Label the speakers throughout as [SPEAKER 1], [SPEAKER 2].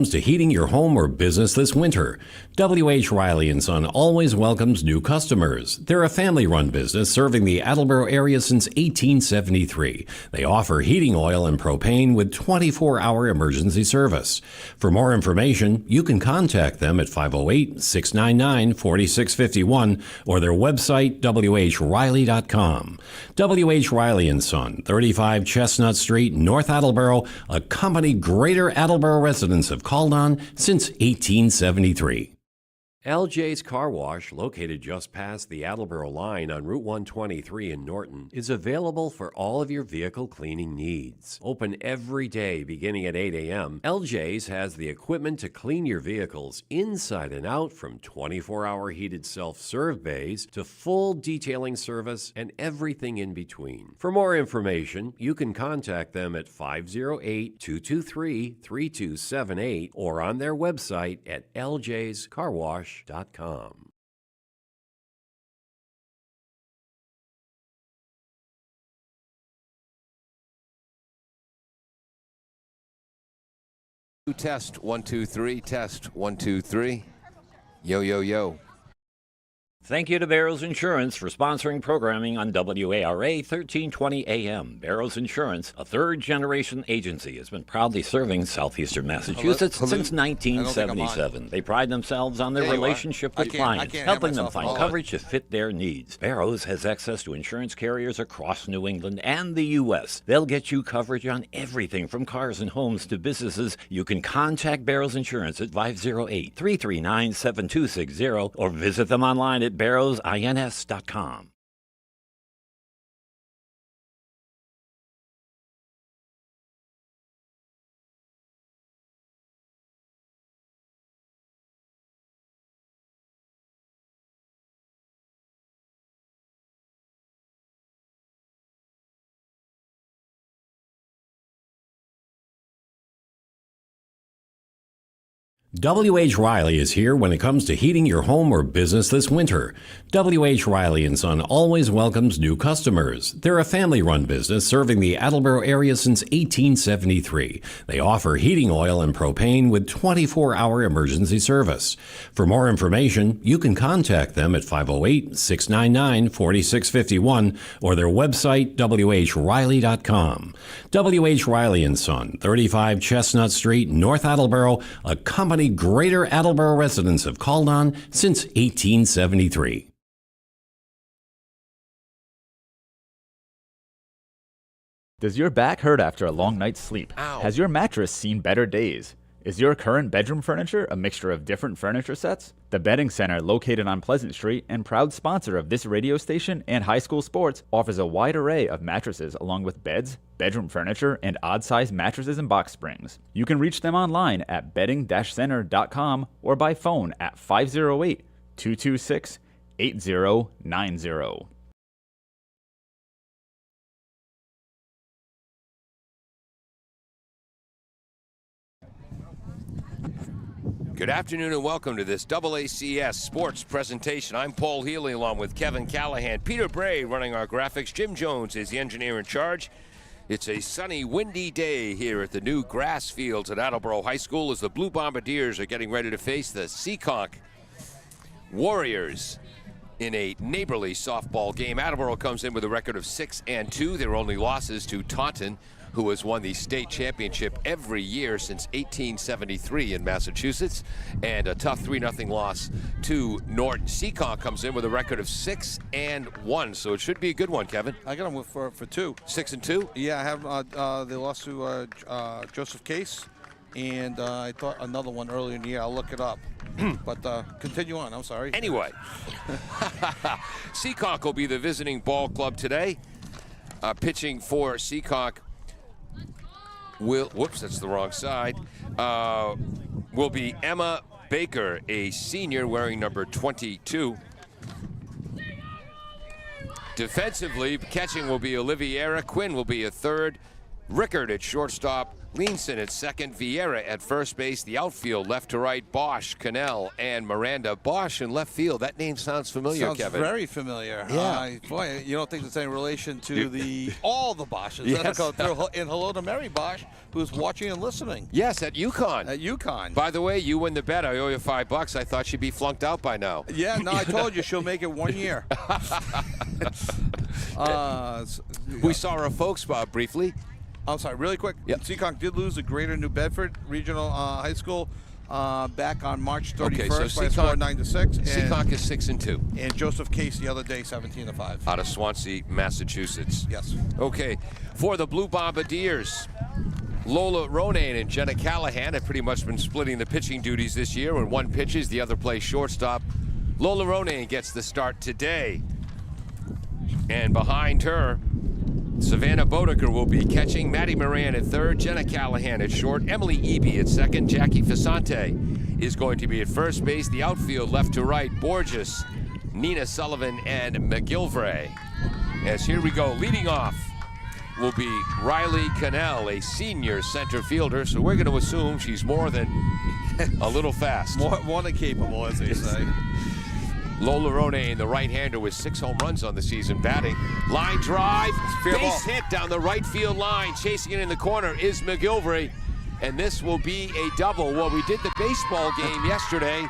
[SPEAKER 1] To heating your home or business this winter, W.H. Riley & Son always welcomes new customers. They're a family-run business serving the Attleboro area since 1873. They offer heating oil and propane with 24-hour emergency service. For more information, you can contact them at 508-699-4651 or their website, whriley.com. W.H. Riley & Son, 35 Chestnut Street, North Attleboro, a company Greater Attleboro residents have called on since 1873. LJ's Car Wash, located just past the Attleboro line on Route 123 in Norton, is available for all of your vehicle cleaning needs. Open every day beginning at 8 a.m., LJ's has the equipment to clean your vehicles inside and out, from 24-hour heated self-serve bays to full detailing service and everything in between. For more information, you can contact them at 508-223-3278 or on their website at ljscarwash.com.
[SPEAKER 2] Test 1 2 3. Test 1 2 3. Yo yo yo.
[SPEAKER 3] Thank you to Barrows Insurance for sponsoring programming on WARA 1320 AM. Barrows Insurance, a third-generation agency, has been proudly serving southeastern Massachusetts since 1977. They pride themselves on their relationship with clients, helping them find coverage to fit their needs. Barrows has access to insurance carriers across New England and the U.S. They'll get you coverage on everything from cars and homes to businesses. You can contact Barrows Insurance at 508-339-7260 or visit them online at barrowsins.com.
[SPEAKER 1] W.H. Riley is here when it comes to heating your home or business this winter. W.H. Riley & Son always welcomes new customers. They're a family-run business serving the Attleboro area since 1873. They offer heating oil and propane with 24-hour emergency service. For more information, you can contact them at 508-699-4651 or their website, whriley.com. W.H. Riley & Son, 35 Chestnut Street, North Attleboro, a company Greater Attleboro residents have called on since 1873.
[SPEAKER 4] Does your back hurt after a long night's sleep?
[SPEAKER 2] Ow.
[SPEAKER 4] Has your mattress seen better days? Is your current bedroom furniture a mixture of different furniture sets? The Bedding Center, located on Pleasant Street and proud sponsor of this radio station and high school sports, offers a wide array of mattresses along with beds, bedroom furniture, and odd-sized mattresses and box springs. You can reach them online at bedding-center.com or by phone at 508-226-8090.
[SPEAKER 2] Good afternoon and welcome to this AACS sports presentation. I'm Paul Healy along with Kevin Callahan, Peter Bray running our graphics. Jim Jones is the engineer in charge. It's a sunny, windy day here at the new grass fields at Attleboro High School as the Blue Bombardiers are getting ready to face the Seekonk Warriors in a neighborly softball game. Attleboro comes in with a record of 6-2. Their only losses to Taunton, who has won the state championship every year since 1873 in Massachusetts, and a tough 3-0 loss to Norton. Seekonk comes in with a record of 6-1, so it should be a good one, Kevin.
[SPEAKER 5] I got them for 2.
[SPEAKER 2] 6-2?
[SPEAKER 5] Yeah, I have they lost to Joseph Case, and I thought another one earlier in the year. I'll look it up. But continue on, I'm sorry.
[SPEAKER 2] Anyway, Seekonk will be the visiting ball club today. Pitching for Seekonk whoops, that's the wrong side, will be Emma Baker, a senior wearing number 22. Defensively, catching will be Oliviera. Quinn will be a third. Rickard at shortstop. Leanson at second, Vieira at first base. The outfield, left to right, Bosch, Cannell, and Miranda. Bosch in left field. That name sounds familiar,
[SPEAKER 5] Sounds
[SPEAKER 2] Kevin.
[SPEAKER 5] very familiar.
[SPEAKER 2] Yeah.
[SPEAKER 5] Boy, you don't think there's any relation to all the Bosches.
[SPEAKER 2] Yes.
[SPEAKER 5] That'll go through. And hello to Mary Bosch, who's watching and listening.
[SPEAKER 2] Yes, at UConn.
[SPEAKER 5] At UConn.
[SPEAKER 2] By the way, you win the bet. I owe you $5. I thought she'd be flunked out by now.
[SPEAKER 5] Yeah, no, I told you she'll make it 1 year.
[SPEAKER 2] We saw her folks, Bob, briefly.
[SPEAKER 5] I'm sorry, really quick.
[SPEAKER 2] Yep.
[SPEAKER 5] Seekonk did lose to Greater New Bedford Regional High School back on March 31st
[SPEAKER 2] Okay, so
[SPEAKER 5] by a score of 9-6.
[SPEAKER 2] Seekonk is 6-2.
[SPEAKER 5] And Joseph Case the other day, 17-5.
[SPEAKER 2] Out of Swansea, Massachusetts.
[SPEAKER 5] Yes.
[SPEAKER 2] Okay, for the Blue Bombardiers, Lola Ronayne and Jenna Callahan have pretty much been splitting the pitching duties this year. When one pitches, the other plays shortstop. Lola Ronayne gets the start today. And behind her, Savannah Bodeker will be catching. Maddie Moran at third, Jenna Callahan at short, Emily Eby at second, Jackie Fasante is going to be at first base. The outfield, left to right, Borges, Nina Sullivan, and McGilvray. As here we go, leading off will be Riley Cannell, a senior center fielder, so we're going to assume she's more than a little fast.
[SPEAKER 5] More than capable, as they say.
[SPEAKER 2] Lola Ronayne, the right-hander, with 6 home runs on the season, batting. Line drive,
[SPEAKER 5] Fair ball.
[SPEAKER 2] base hit down the right field line. Chasing it in the corner is McGilvray, and this will be a double. Well, we did the baseball game yesterday.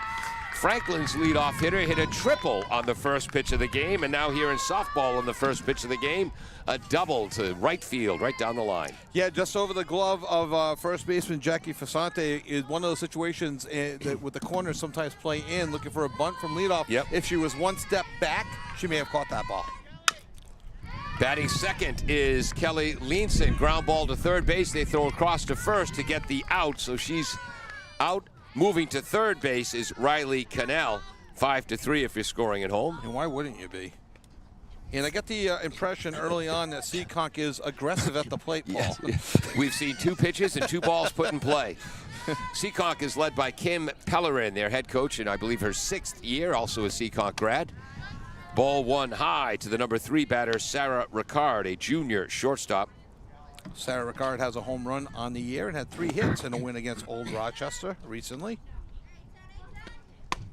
[SPEAKER 2] Franklin's leadoff hitter hit a triple on the first pitch of the game, and now here in softball on the first pitch of the game, a double to right field, right down the line.
[SPEAKER 5] Yeah, just over the glove of first baseman Jackie Fasante is one of those situations that with the corners sometimes play in, looking for a bunt from leadoff.
[SPEAKER 2] Yep.
[SPEAKER 5] If she was one step back, she may have caught that ball.
[SPEAKER 2] Batting second is Kelly Leanson. Ground ball to third base. They throw across to first to get the out, so she's out. Moving to third base is Riley Cannell. 5-3 if you're scoring at home.
[SPEAKER 5] And why wouldn't you be? And I got the impression early on that Seekonk is aggressive at the plate, Paul.
[SPEAKER 2] Yes. We've seen 2 pitches and 2 balls put in play. Seekonk is led by Kim Pellerin, their head coach, in I believe her 6th year, also a Seekonk grad. Ball 1 high to the number 3 batter, Sarah Ricard, a junior shortstop.
[SPEAKER 5] Sarah Ricard has a home run on the year and had 3 hits in a win against Old Rochester recently.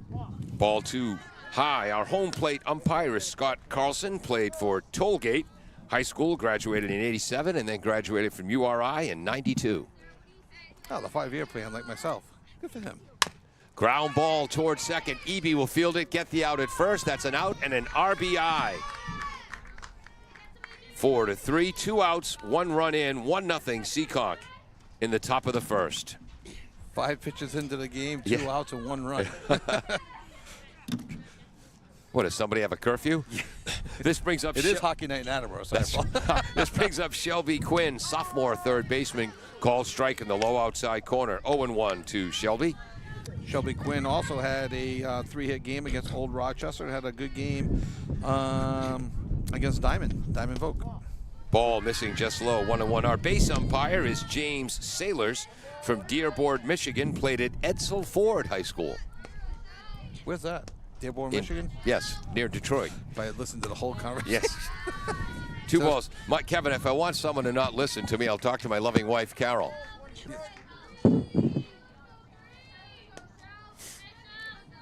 [SPEAKER 2] Ball 2 high. Our home plate umpire is Scott Carlson, played for Tollgate High School, graduated in '87, and then graduated from URI in '92.
[SPEAKER 5] Oh, the 5-year plan like myself. Good for him.
[SPEAKER 2] Ground ball towards second. Eby will field it, get the out at first. That's an out and an RBI. 4-3, 2 outs, 1 run in, 1-0 Seekonk in the top of the first.
[SPEAKER 5] 5 pitches into the game, 2 outs and 1 run.
[SPEAKER 2] What, does somebody have a curfew? This brings up...
[SPEAKER 5] It is hockey night in Attleboro. So
[SPEAKER 2] this brings up Shelby Quinn, sophomore third baseman, called strike in the low outside corner. 0-1 to Shelby.
[SPEAKER 5] Shelby Quinn also had a 3-hit game against Old Rochester and had a good game against Diamond Vogue.
[SPEAKER 2] Ball missing just low, 1-1. Our base umpire is James Sailors from Dearborn, Michigan, played at Edsel Ford High School.
[SPEAKER 5] Where's that? Dearborn, Michigan?
[SPEAKER 2] Yes, near Detroit.
[SPEAKER 5] If I had listened to the whole conversation.
[SPEAKER 2] Yes. 2 balls. Kevin, if I want someone to not listen to me, I'll talk to my loving wife, Carol.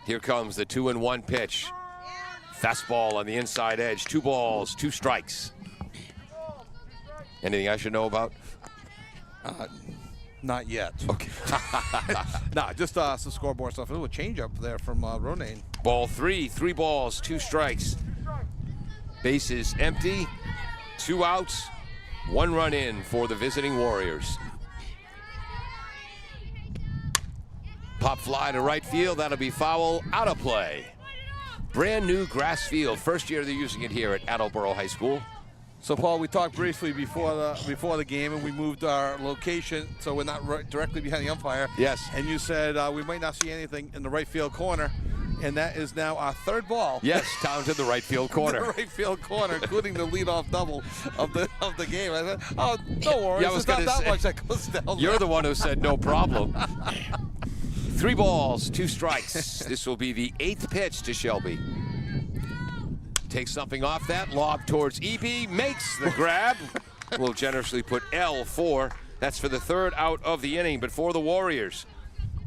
[SPEAKER 2] Here comes the 2-1 pitch. Fastball on the inside edge. 2 balls, 2 strikes. Anything I should know about?
[SPEAKER 5] Not yet.
[SPEAKER 2] Okay.
[SPEAKER 5] Nah, just some scoreboard stuff. A little change up there from Ronayne.
[SPEAKER 2] Ball 3, 3 balls, 2 strikes. Bases empty, 2 outs, 1 run in for the visiting Warriors. Pop fly to right field, that'll be foul, out of play. Brand new grass field, first year they're using it here at Attleboro High School.
[SPEAKER 5] So, Paul, we talked briefly before the game, and we moved our location so we're not directly behind the umpire.
[SPEAKER 2] Yes.
[SPEAKER 5] And you said we might not see anything in the right field corner, and that is now our 3rd ball.
[SPEAKER 2] Yes, down to the right field corner.
[SPEAKER 5] The right field corner, including the leadoff double of the game. I said, oh, no worries.
[SPEAKER 2] Yeah, I was
[SPEAKER 5] There's not
[SPEAKER 2] gonna
[SPEAKER 5] that
[SPEAKER 2] say,
[SPEAKER 5] much that goes down.
[SPEAKER 2] You're the one who said no problem. 3 balls, 2 strikes. This will be the 8th pitch to Shelby. Takes something off that, lob towards Eby, makes the grab. We'll generously put L for That's for the third out of the inning, but for the Warriors,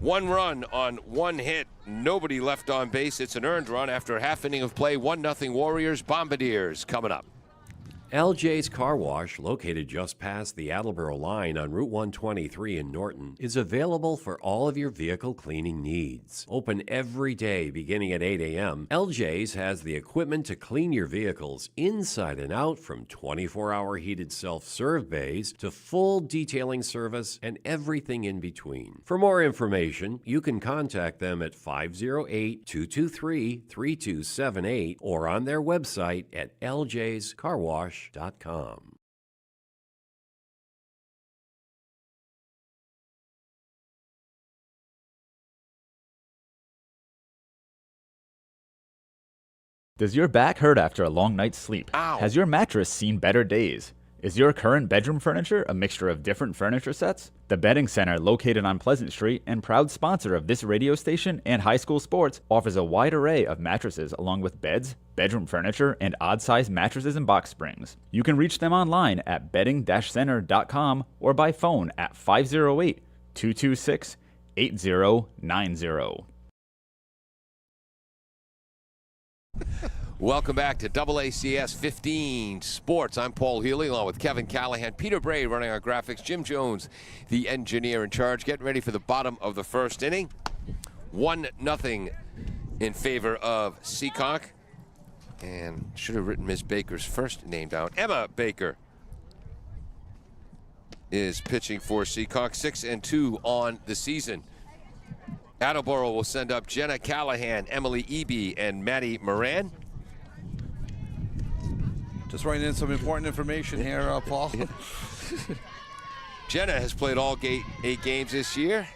[SPEAKER 2] 1 run on 1 hit, nobody left on base. It's an earned run after a half inning of play. 1-0 Warriors. Bombardiers coming up.
[SPEAKER 1] LJ's Car Wash, located just past the Attleboro line on Route 123 in Norton, is available for all of your vehicle cleaning needs. Open every day beginning at 8 a.m., LJ's has the equipment to clean your vehicles inside and out, from 24-hour heated self-serve bays to full detailing service and everything in between. For more information, you can contact them at 508-223-3278 or on their website at ljscarwash.com.
[SPEAKER 4] Does your back hurt after a long night's sleep?
[SPEAKER 2] Ow.
[SPEAKER 4] Has your mattress seen better days? Is your current bedroom furniture a mixture of different furniture sets? The Bedding Center, located on Pleasant Street and proud sponsor of this radio station and high school sports, offers a wide array of mattresses along with beds, bedroom furniture, and odd-sized mattresses and box springs. You can reach them online at bedding-center.com or by phone at 508-226-8090.
[SPEAKER 2] Welcome back to AACS 15 Sports. I'm Paul Healy along with Kevin Callahan, Peter Bray running our graphics, Jim Jones, the engineer in charge, getting ready for the bottom of the first inning. 1-0 in favor of Seekonk. And should have written Ms. Baker's first name down. Emma Baker is pitching for Seekonk, 6-2 on the season. Attleboro will send up Jenna Callahan, Emily Eby, and Maddie Moran.
[SPEAKER 5] Just writing in some important information here, Paul.
[SPEAKER 2] Jenna has played all 8 games this year.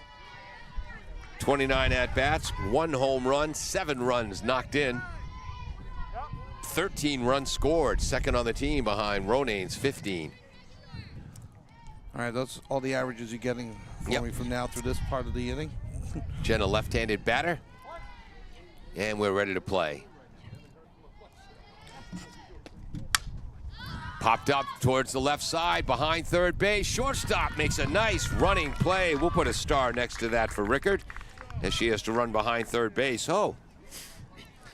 [SPEAKER 2] 29 at-bats, 1 home run, 7 runs knocked in. 13 runs scored, second on the team behind Ronane's 15.
[SPEAKER 5] All right, that's all the averages you're getting for me from now through this part of the inning.
[SPEAKER 2] Jenna, left-handed batter. And we're ready to play. Popped up towards the left side, behind third base. Shortstop makes a nice running play. We'll put a star next to that for Rickard, as she has to run behind third base. Oh,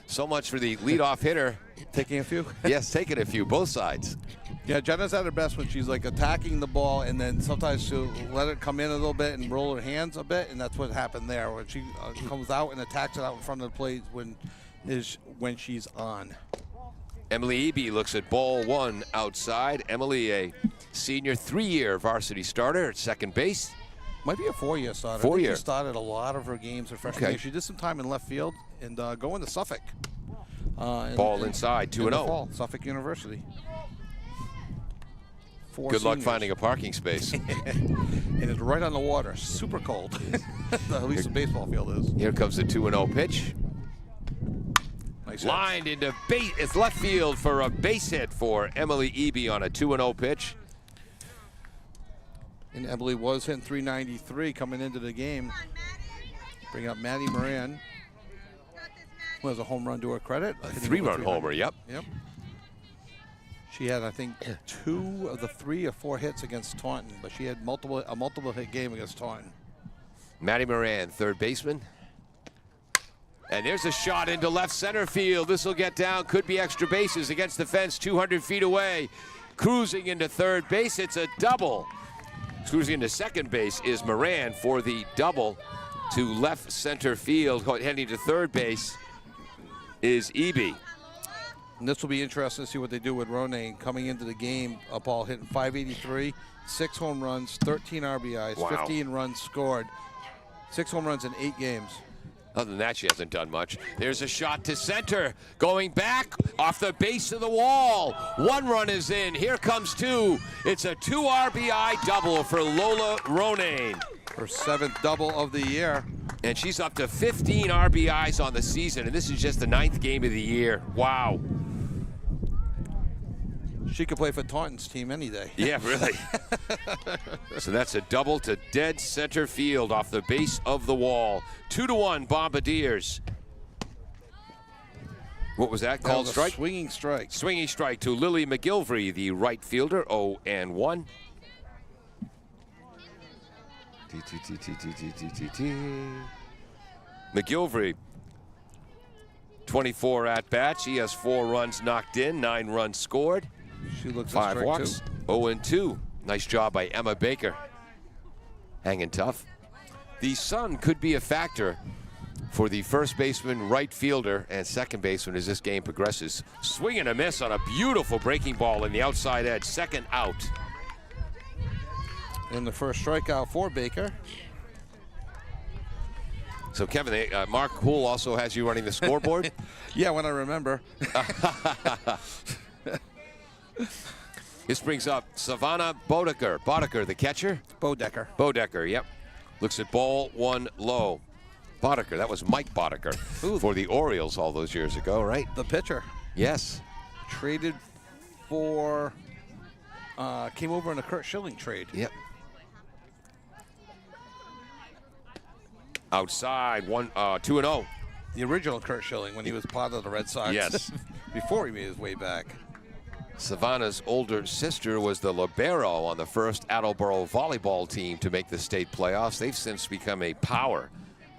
[SPEAKER 2] so much for the leadoff hitter.
[SPEAKER 5] Taking a few?
[SPEAKER 2] Yes, taking a few, both sides.
[SPEAKER 5] Yeah, Jenna's at her best when she's like attacking the ball, and then sometimes she'll let it come in a little bit and roll her hands a bit, and that's what happened there. When she comes out and attacks it out in front of the plate when she's on.
[SPEAKER 2] Emily Eby looks at ball 1 outside. Emily, a senior, 3-year varsity starter at second base.
[SPEAKER 5] Might be a 4-year starter.
[SPEAKER 2] 4-year.
[SPEAKER 5] She started a lot of her games her freshman year. She did some time in left field and going to Suffolk.
[SPEAKER 2] Ball inside, 2-0.
[SPEAKER 5] Suffolk University.
[SPEAKER 2] Good luck finding a parking space.
[SPEAKER 5] And it's right on the water. Super cold. At least the baseball field is.
[SPEAKER 2] Here comes the 2-0 pitch.
[SPEAKER 5] Nice
[SPEAKER 2] Lined into base. It's left field for a base hit for Emily Eby on a 2-0 pitch.
[SPEAKER 5] And Emily was hitting .393 coming into the game. Bring up Maddie Moran, who has a home run to her credit.
[SPEAKER 2] A 3-run homer, yep.
[SPEAKER 5] Yep. She had, I think, 2 of the 3 or 4 hits against Taunton, but she had a multiple hit game against Taunton.
[SPEAKER 2] Maddie Moran, third baseman. And there's a shot into left center field. This will get down, could be extra bases against the fence, 200 feet away. Cruising into third base, it's a double. Cruising into second base is Moran for the double to left center field. Heading to third base is Eby.
[SPEAKER 5] And this will be interesting to see what they do with Ronane coming into the game. Paul hitting .583, 6 home runs, 13 RBIs,
[SPEAKER 2] Wow.
[SPEAKER 5] 15 runs scored, 6 home runs in 8 games.
[SPEAKER 2] Other than that, she hasn't done much. There's a shot to center. Going back off the base of the wall. 1 run is in. Here comes 2. It's a 2 RBI double for Lola Ronane.
[SPEAKER 5] Her 7th double of the year.
[SPEAKER 2] And she's up to 15 RBIs on the season, and this is just the 9th game of the year. Wow.
[SPEAKER 5] She could play for Taunton's team any day.
[SPEAKER 2] Yeah, really. So that's a double to dead center field off the base of the wall. 2-1 Bombardiers. What was that called? Strike?
[SPEAKER 5] Swinging strike.
[SPEAKER 2] Swinging strike to Lily McGilvery, the right fielder. 0-1. McGilvery, 24 at-bats. He has 4 runs knocked in, 9 runs scored.
[SPEAKER 5] She looks
[SPEAKER 2] 5 walks. 0-2. Nice job by Emma Baker. Hanging tough. The sun could be a factor for the first baseman, right fielder, and second baseman as this game progresses. Swing and a miss on a beautiful breaking ball in the outside edge. Second out.
[SPEAKER 5] And the first strikeout for Baker.
[SPEAKER 2] So, Kevin, Mark Hool also has you running the scoreboard?
[SPEAKER 5] Yeah, when I remember.
[SPEAKER 2] This brings up Savannah Bodecker, the catcher. Bodecker, yep. Looks at ball 1 low. Bodecker, that was Mike Bodecker for the Orioles all those years ago, right?
[SPEAKER 5] The pitcher.
[SPEAKER 2] Yes.
[SPEAKER 5] Traded for, came over in a Kurt Schilling trade.
[SPEAKER 2] Yep. Outside, 2-0.
[SPEAKER 5] The original Kurt Schilling when he was part of the Red Sox.
[SPEAKER 2] Yes.
[SPEAKER 5] Before he made his way back.
[SPEAKER 2] Savannah's older sister was the libero on the first Attleboro volleyball team to make the state playoffs. They've since become a power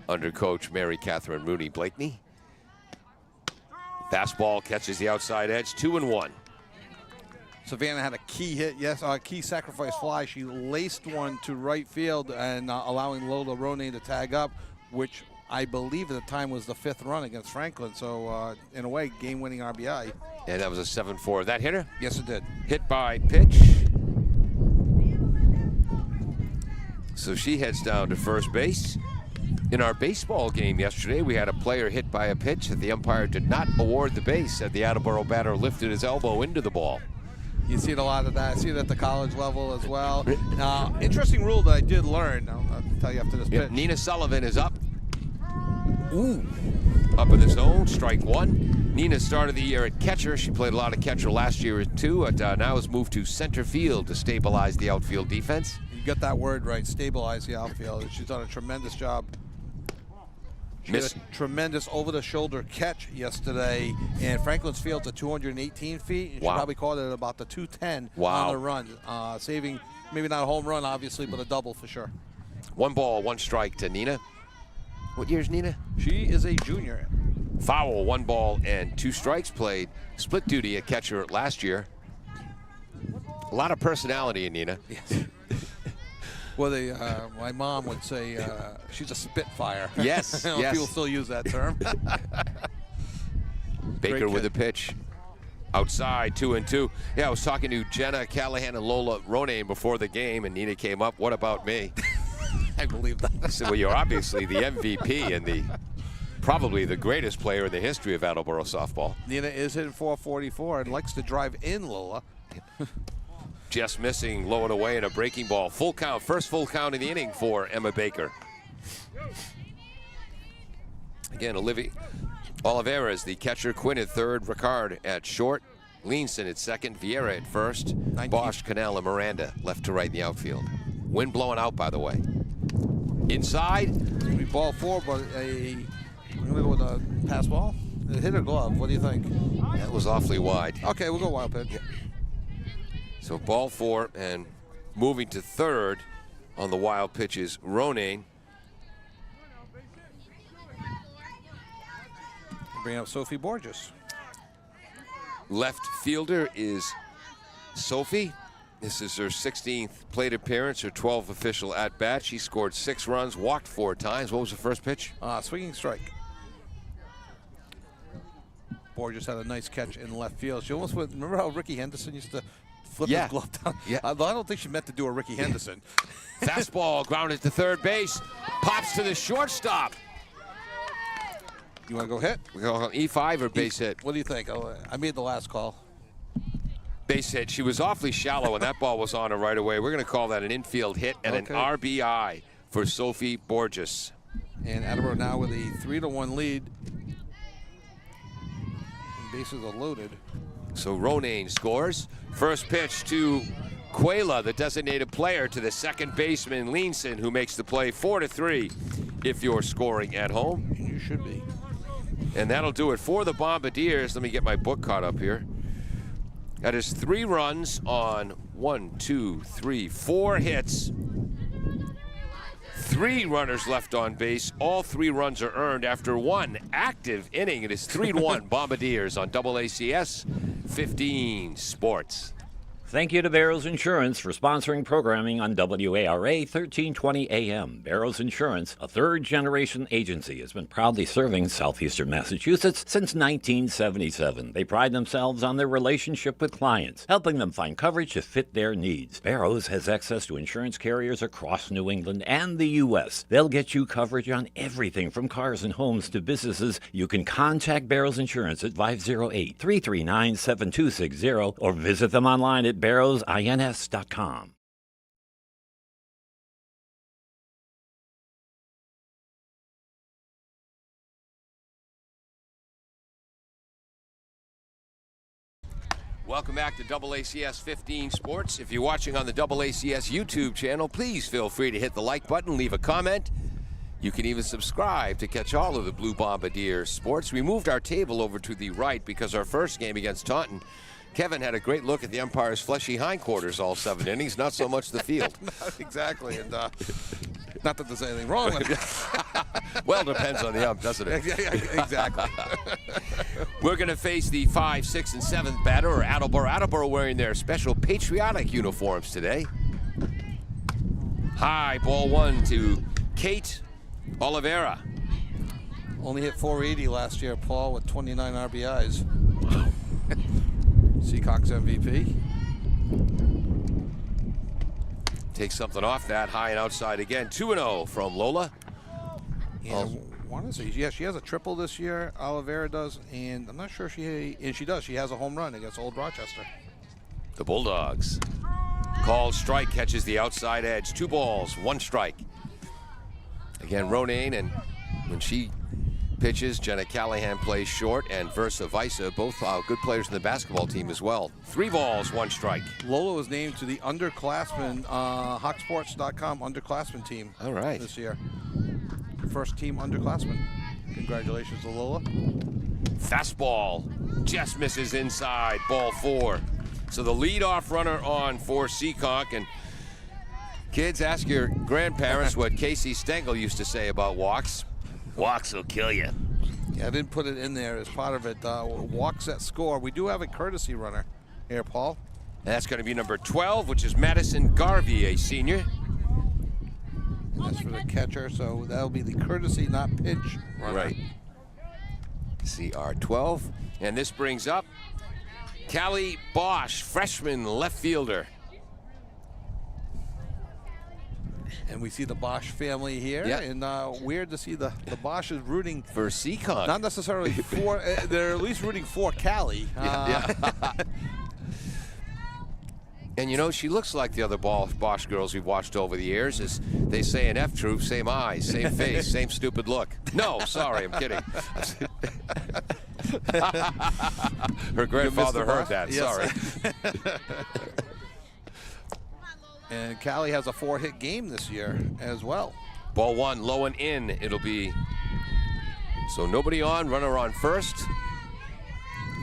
[SPEAKER 2] under coach Mary Catherine Rooney Blakeney. Fastball catches the outside edge, 2-1.
[SPEAKER 5] Savannah had a key hit, key sacrifice fly. She laced one to right field and allowing Lola Ronay to tag up, which I believe at the time was the 5th run against Franklin. So, in a way, game-winning RBI.
[SPEAKER 2] And that was a 7-4. That hit her?
[SPEAKER 5] Yes, it did.
[SPEAKER 2] Hit by pitch. So she heads down to first base. In our baseball game yesterday, we had a player hit by a pitch that the umpire did not award the base, and the Attleboro batter lifted his elbow into the ball.
[SPEAKER 5] You see a lot of that. I see it at the college level as well. Now, interesting rule that I did learn. I'll tell you after this pitch.
[SPEAKER 2] Nina Sullivan is up. Ooh. Up in the zone, strike 1. Nina started the year at catcher. She played a lot of catcher last year too. Now has moved to center field to stabilize the outfield defense.
[SPEAKER 5] You got that word right, stabilize the outfield. She's done a tremendous job. She had a tremendous over-the-shoulder catch yesterday, and Franklin's Field's at 218 feet. And she probably caught it at about the 210 on the run, saving maybe not a home run, obviously, but a double for sure.
[SPEAKER 2] 1 ball, 1 strike to Nina. What year is Nina?
[SPEAKER 5] She is a junior.
[SPEAKER 2] Foul, 1 ball and 2 strikes. Played split duty at catcher last year. A lot of personality in Nina.
[SPEAKER 5] Yes. Well, my mom would say she's a spitfire.
[SPEAKER 2] Yes, yes.
[SPEAKER 5] People still use that term.
[SPEAKER 2] Baker with a pitch. Outside, 2-2. Yeah, I was talking to Jenna Callahan and Lola Ronay before the game, and Nina came up. What about me?
[SPEAKER 5] I believe that.
[SPEAKER 2] I said, well, you're obviously the MVP and probably the greatest player in the history of Attleboro softball.
[SPEAKER 5] Nina is hitting 444 and likes to drive in Lola.
[SPEAKER 2] Just missing, low and away, and a breaking ball. Full count, first full count in the inning for Emma Baker. Again, Oliveras, the catcher. Quinn at third. Ricard at short. Leanson at second. Vieira at first. Bosch, Canal, and Miranda left to right in the outfield. Wind blowing out, by the way. Inside.
[SPEAKER 5] It's going to be ball 4, but I'm going to go with a pass ball. Hit or glove. What do you think?
[SPEAKER 2] That was awfully wide.
[SPEAKER 5] Okay, we'll go wild pitch.
[SPEAKER 2] Yeah. So ball 4, and moving to third on the wild pitch is Ronay.
[SPEAKER 5] Bring up Sophie Borges.
[SPEAKER 2] Left fielder is Sophie. This is her 16th plate appearance, her 12th official at-bat. She scored 6 runs, walked 4 times. What was the first pitch?
[SPEAKER 5] Swinging strike. Borges had a nice catch in left field. She almost went, remember how Ricky Henderson used to flip his glove down?
[SPEAKER 2] Yeah.
[SPEAKER 5] I don't think she meant to do a Ricky Henderson.
[SPEAKER 2] Fastball grounded to third base. Pops to the shortstop.
[SPEAKER 5] You want to go hit?
[SPEAKER 2] We go on E5 or base hit?
[SPEAKER 5] What do you think? I made the last call.
[SPEAKER 2] Base hit. She was awfully shallow, and that ball was on her right away. We're going to call that an infield hit and an RBI for Sophie Borges.
[SPEAKER 5] And Attleboro now with a 3-1 lead. And bases are loaded.
[SPEAKER 2] So Ronay scores. First pitch to Quayla, the designated player, to the second baseman, Leanson, who makes the play 4-3 if you're scoring at home.
[SPEAKER 5] You should be.
[SPEAKER 2] And that'll do it for the Bombardiers. Let me get my book caught up here. That is 3 runs on 4 hits. 3 runners left on base. All 3 runs are earned after 1 active inning. It is 3-1 Bombardiers on AACS 15 Sports.
[SPEAKER 3] Thank you to Barrows Insurance for sponsoring programming on WARA 1320 AM. Barrows Insurance, a third-generation agency, has been proudly serving southeastern Massachusetts since 1977. They pride themselves on their relationship with clients, helping them find coverage to fit their needs. Barrows has access to insurance carriers across New England and the U.S. They'll get you coverage on everything from cars and homes to businesses. You can contact Barrows Insurance at 508-339-7260 or visit them online at barrowsins.com.
[SPEAKER 2] Welcome back to AACS 15 Sports. If you're watching on the AACS YouTube channel, please feel free to hit the like button, leave a comment. You can even subscribe to catch all of the Blue Bombardier sports. We moved our table over to the right because our first game against Taunton, Kevin had a great look at the umpire's fleshy hindquarters all 7 innings, not so much the field.
[SPEAKER 5] Exactly, and not that there's anything wrong with it.
[SPEAKER 2] Well, depends on the ump, doesn't it?
[SPEAKER 5] Exactly.
[SPEAKER 2] We're going to face the 5, 6, and 7th batter, or Attleboro. Attleboro wearing their special patriotic uniforms today. High, ball 1 to Kate Oliveira.
[SPEAKER 5] Only hit 480 last year, Paul, with 29 RBIs.
[SPEAKER 2] Wow.
[SPEAKER 5] Seekonk's MVP.
[SPEAKER 2] Take something off that, high and outside again. 2-0 from Lola.
[SPEAKER 5] And I want to say, yeah, she has a triple this year. Oliveira does, and I'm not sure she does. She has a home run against Old Rochester.
[SPEAKER 2] The Bulldogs. Called strike, catches the outside edge. 2 balls, 1 strike. Again, Ronayne, and when she pitches, Jenna Callahan plays short, and versa versa, both good players in the basketball team as well. 3 balls, 1 strike.
[SPEAKER 5] Lola was named to the underclassmen, Hawksports.com underclassmen team.
[SPEAKER 2] All right.
[SPEAKER 5] This year. First team underclassmen. Congratulations to Lola.
[SPEAKER 2] Fastball just misses inside, ball 4. So the leadoff runner on for Seekonk, and kids, ask your grandparents what Casey Stengel used to say about walks. Walks will kill you.
[SPEAKER 5] Yeah, I didn't put it in there as part of it. Walks that score. We do have a courtesy runner here, Paul.
[SPEAKER 2] And that's going to be number 12, which is Madison Garvey, a senior.
[SPEAKER 5] And that's for the catcher, so that'll be the courtesy, not pitch runner.
[SPEAKER 2] Right. CR12. And this brings up Callie Bosch, freshman left fielder.
[SPEAKER 5] And we see the Bosch family here,
[SPEAKER 2] yeah.
[SPEAKER 5] And weird to see the Bosches rooting
[SPEAKER 2] for Seekonk.
[SPEAKER 5] Not necessarily for, they're at least rooting for Callie.
[SPEAKER 2] Yeah. And you know, she looks like the other Bosch girls we've watched over the years. As they say in F Troop, same eyes, same face, same stupid look. No, sorry, I'm kidding. Her grandfather heard that,
[SPEAKER 5] yes.
[SPEAKER 2] Sorry.
[SPEAKER 5] And Callie has a 4-hit game this year as well.
[SPEAKER 2] Ball 1, low and in. It'll be, so nobody on, runner on first.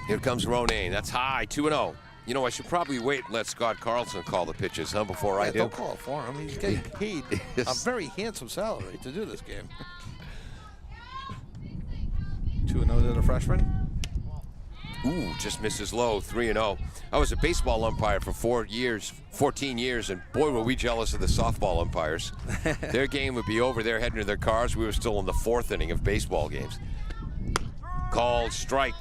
[SPEAKER 2] Here comes Ronayne. That's high, 2-0. You know, I should probably wait and let Scott Carlson call the pitches, huh, before I do.
[SPEAKER 5] Don't call it for him. He's getting paid a very handsome salary to do this game. 2-0 to the freshman.
[SPEAKER 2] Ooh, just misses low, 3-0. I was a baseball umpire for 14 years, and boy, were we jealous of the softball umpires. Their game would be over. They're heading to their cars. We were still in the 4th inning of baseball games. Called strike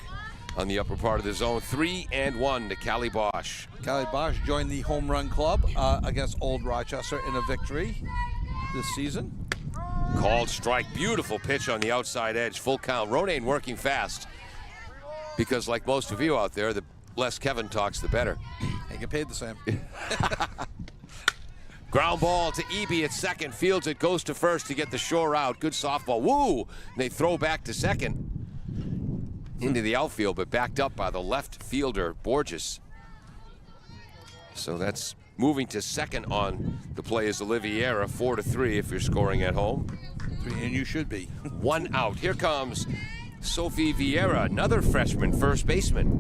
[SPEAKER 2] on the upper part of the zone. 3-1 to Callie Bosch.
[SPEAKER 5] Callie Bosch joined the home run club against Old Rochester in a victory this season.
[SPEAKER 2] Called strike. Beautiful pitch on the outside edge. Full count. Ronayne working fast. Because like most of you out there, the less Kevin talks, the better.
[SPEAKER 5] They get paid the same.
[SPEAKER 2] Ground ball to Eby at second. Fields it, goes to first to get the shore out. Good softball. Woo! And they throw back to second. Into the outfield, but backed up by the left fielder, Borges. So that's moving to second on the play is Oliveira, 4-3 if you're scoring at home.
[SPEAKER 5] And you should be.
[SPEAKER 2] 1 out. Here comes Sophie Vieira, another freshman first baseman.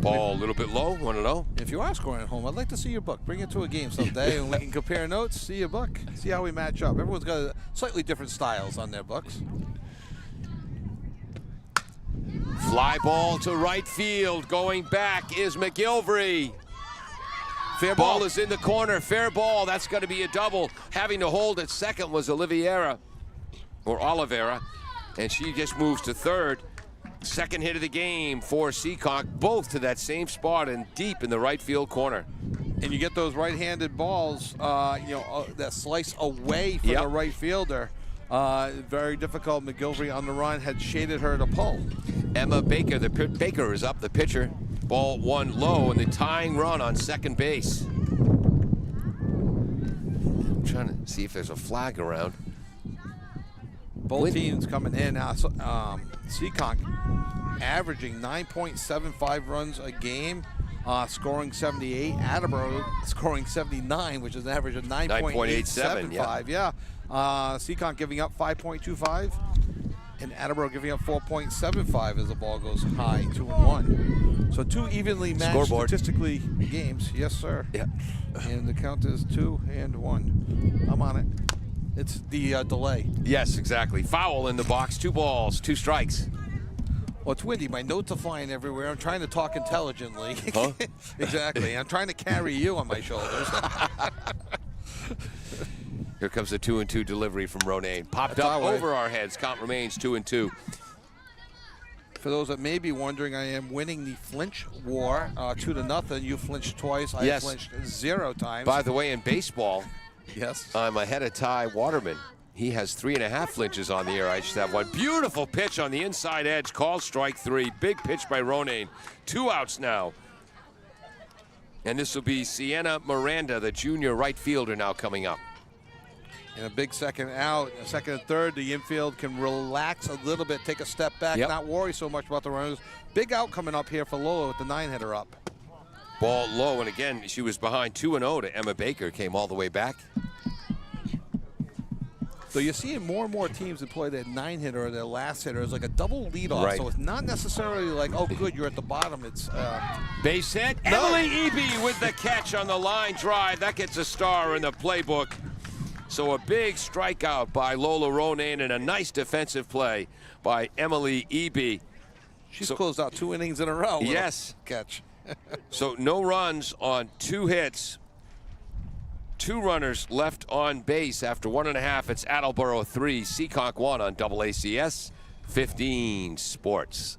[SPEAKER 2] Ball a little bit low, 1-0.
[SPEAKER 5] If you are scoring at home, I'd like to see your book. Bring it to a game someday, and we can compare notes, see your book, see how we match up. Everyone's got slightly different styles on their books.
[SPEAKER 2] Fly ball to right field. Going back is McGilvery.
[SPEAKER 5] Fair
[SPEAKER 2] Ball is in the corner. Fair ball. That's going to be a double. Having to hold at second was Oliveira. And she just moves to third. Second hit of the game for Seekonk. Both to that same spot and deep in the right field corner.
[SPEAKER 5] And you get those right-handed balls, that slice away from the right fielder. Very difficult. McGilvery on the run had shaded her to pull.
[SPEAKER 2] Emma Baker, Baker is up, the pitcher. Ball one low, and the tying run on second base. I'm trying to see if there's a flag around.
[SPEAKER 5] Both teams coming in now. Seekonk averaging 9.75 runs a game, scoring 78. Attleboro scoring 79, which is an average of 9.875. Yeah. Seekonk giving up 5.25, and Attleboro giving up 4.75 as the ball goes high, 2-1. So two evenly matched
[SPEAKER 2] Scoreboard.
[SPEAKER 5] statistically games. Yes, sir.
[SPEAKER 2] Yeah.
[SPEAKER 5] And the count is 2-1. I'm on it. It's the delay.
[SPEAKER 2] Yes, exactly. Foul in the box. 2 balls, 2 strikes.
[SPEAKER 5] Well, it's windy. My notes are flying everywhere. I'm trying to talk intelligently.
[SPEAKER 2] Huh?
[SPEAKER 5] Exactly. I'm trying to carry you on my shoulders.
[SPEAKER 2] Here comes the 2-2 delivery from Ronayne. Popped
[SPEAKER 5] That's
[SPEAKER 2] up
[SPEAKER 5] our way.
[SPEAKER 2] over our heads. Count remains 2-2.
[SPEAKER 5] For those that may be wondering, I am winning the flinch war 2-0. You flinched twice. I
[SPEAKER 2] Yes.
[SPEAKER 5] flinched 0 times.
[SPEAKER 2] By the way, in baseball,
[SPEAKER 5] yes.
[SPEAKER 2] I'm ahead of Ty Waterman. He has 3.5 flinches on the air. I just have one. Beautiful pitch on the inside edge. Called strike 3. Big pitch by Ronayne. 2 outs now. And this will be Sienna Miranda, the junior right fielder, now coming up.
[SPEAKER 5] And a big second out, a second and third. The infield can relax a little bit, take a step back, not worry so much about the runners. Big out coming up here for Lola with the 9-hitter up.
[SPEAKER 2] Ball low, and again, she was behind 2-0 to Emma Baker. Came all the way back.
[SPEAKER 5] So you're seeing more and more teams employ their 9-hitter or their last hitter as like a double leadoff.
[SPEAKER 2] Right.
[SPEAKER 5] So it's not necessarily like, oh, good, you're at the bottom. It's
[SPEAKER 2] Base hit.
[SPEAKER 5] No.
[SPEAKER 2] Emily Eby with the catch on the line drive. That gets a star in the playbook. So a big strikeout by Lola Ronayne and a nice defensive play by Emily Eby.
[SPEAKER 5] she's closed out 2 innings in a row. with a
[SPEAKER 2] Yes.
[SPEAKER 5] catch.
[SPEAKER 2] So no runs on 2 hits. 2 runners left on base after 1.5. It's Attleboro 3, Seekonk 1 on AACS 15 Sports.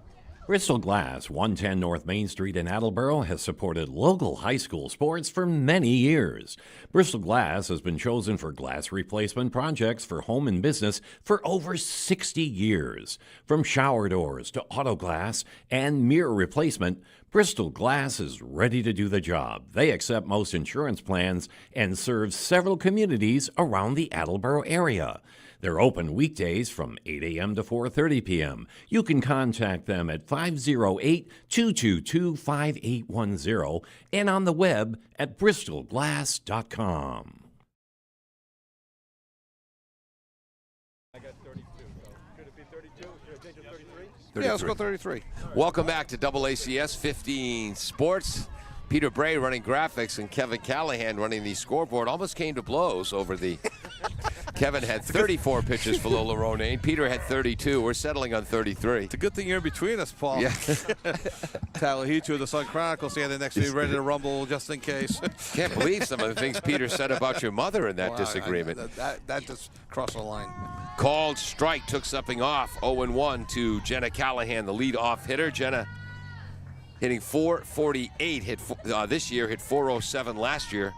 [SPEAKER 3] Bristol Glass, 110 North Main Street in Attleboro, has supported local high school sports for many years. Bristol Glass has been chosen for glass replacement projects for home and business for over 60 years. From shower doors to auto glass and mirror replacement, Bristol Glass is ready to do the job. They accept most insurance plans and serve several communities around the Attleboro area. They're open weekdays from 8 a.m. to 4:30 p.m. You can contact them at 508-222-5810 and on the web at bristolglass.com.
[SPEAKER 6] I got 32. Could it be 32? Should I change it to 33?
[SPEAKER 5] Yeah, let's go 33.
[SPEAKER 2] Welcome back to AACS 15 Sports. Peter Bray running graphics and Kevin Callahan running the scoreboard. Almost came to blows over the... Kevin had 34 pitches for Lola Ronayne. Peter had 32. We're settling on 33.
[SPEAKER 5] It's a good thing you're in between us, Paul.
[SPEAKER 2] Yeah.
[SPEAKER 5] Tallahitu of the Sun Chronicle standing next to me, ready to rumble just in case.
[SPEAKER 2] Can't believe some of the things Peter said about your mother in that
[SPEAKER 5] Wow,
[SPEAKER 2] disagreement.
[SPEAKER 5] That just crossed the line.
[SPEAKER 2] Called strike, took something off. 0-1 to Jenna Callahan, the lead-off hitter. Jenna hitting .448 this year, hit .407 last year.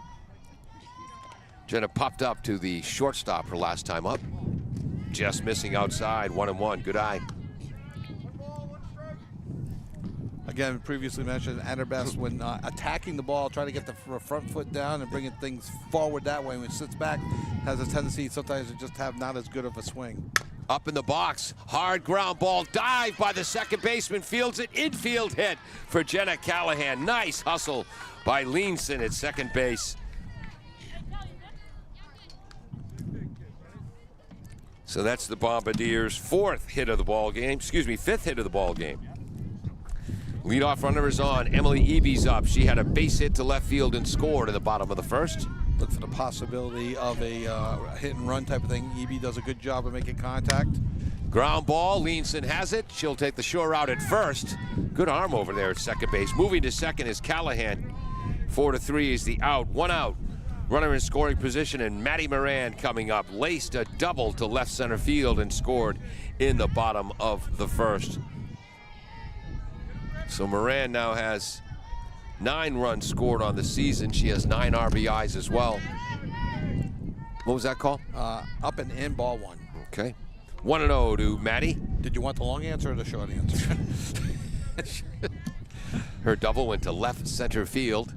[SPEAKER 2] Jenna popped up to the shortstop her last time up. Just missing outside, 1-1. Good eye.
[SPEAKER 5] Again, previously mentioned, at her best when attacking the ball, trying to get the front foot down and bringing things forward that way. When it sits back, has a tendency sometimes to just have not as good of a swing.
[SPEAKER 2] Up in the box, hard ground ball, dive by the second baseman, fields it, infield hit for Jenna Callahan. Nice hustle by Leanson at second base. So that's the Bombardiers' fifth hit of the ball game. Leadoff runner is on. Emily Eby's up. She had a base hit to left field and scored in the bottom of the first.
[SPEAKER 5] Look for the possibility of a hit and run type of thing. Eby does a good job of making contact.
[SPEAKER 2] Ground ball. Leanson has it. She'll take the sure out at first. Good arm over there at second base. Moving to second is Callahan. 4-3 is the out. One out. Runner in scoring position, and Maddie Moran coming up. Laced a double to left center field and scored in the bottom of the first. So Moran now has 9 runs scored on the season. She has 9 RBIs as well. What was that call?
[SPEAKER 5] Up and in, ball 1.
[SPEAKER 2] Okay. 1-0 to Maddie.
[SPEAKER 5] Did you want the long answer or the short answer?
[SPEAKER 2] Her double went to left center field.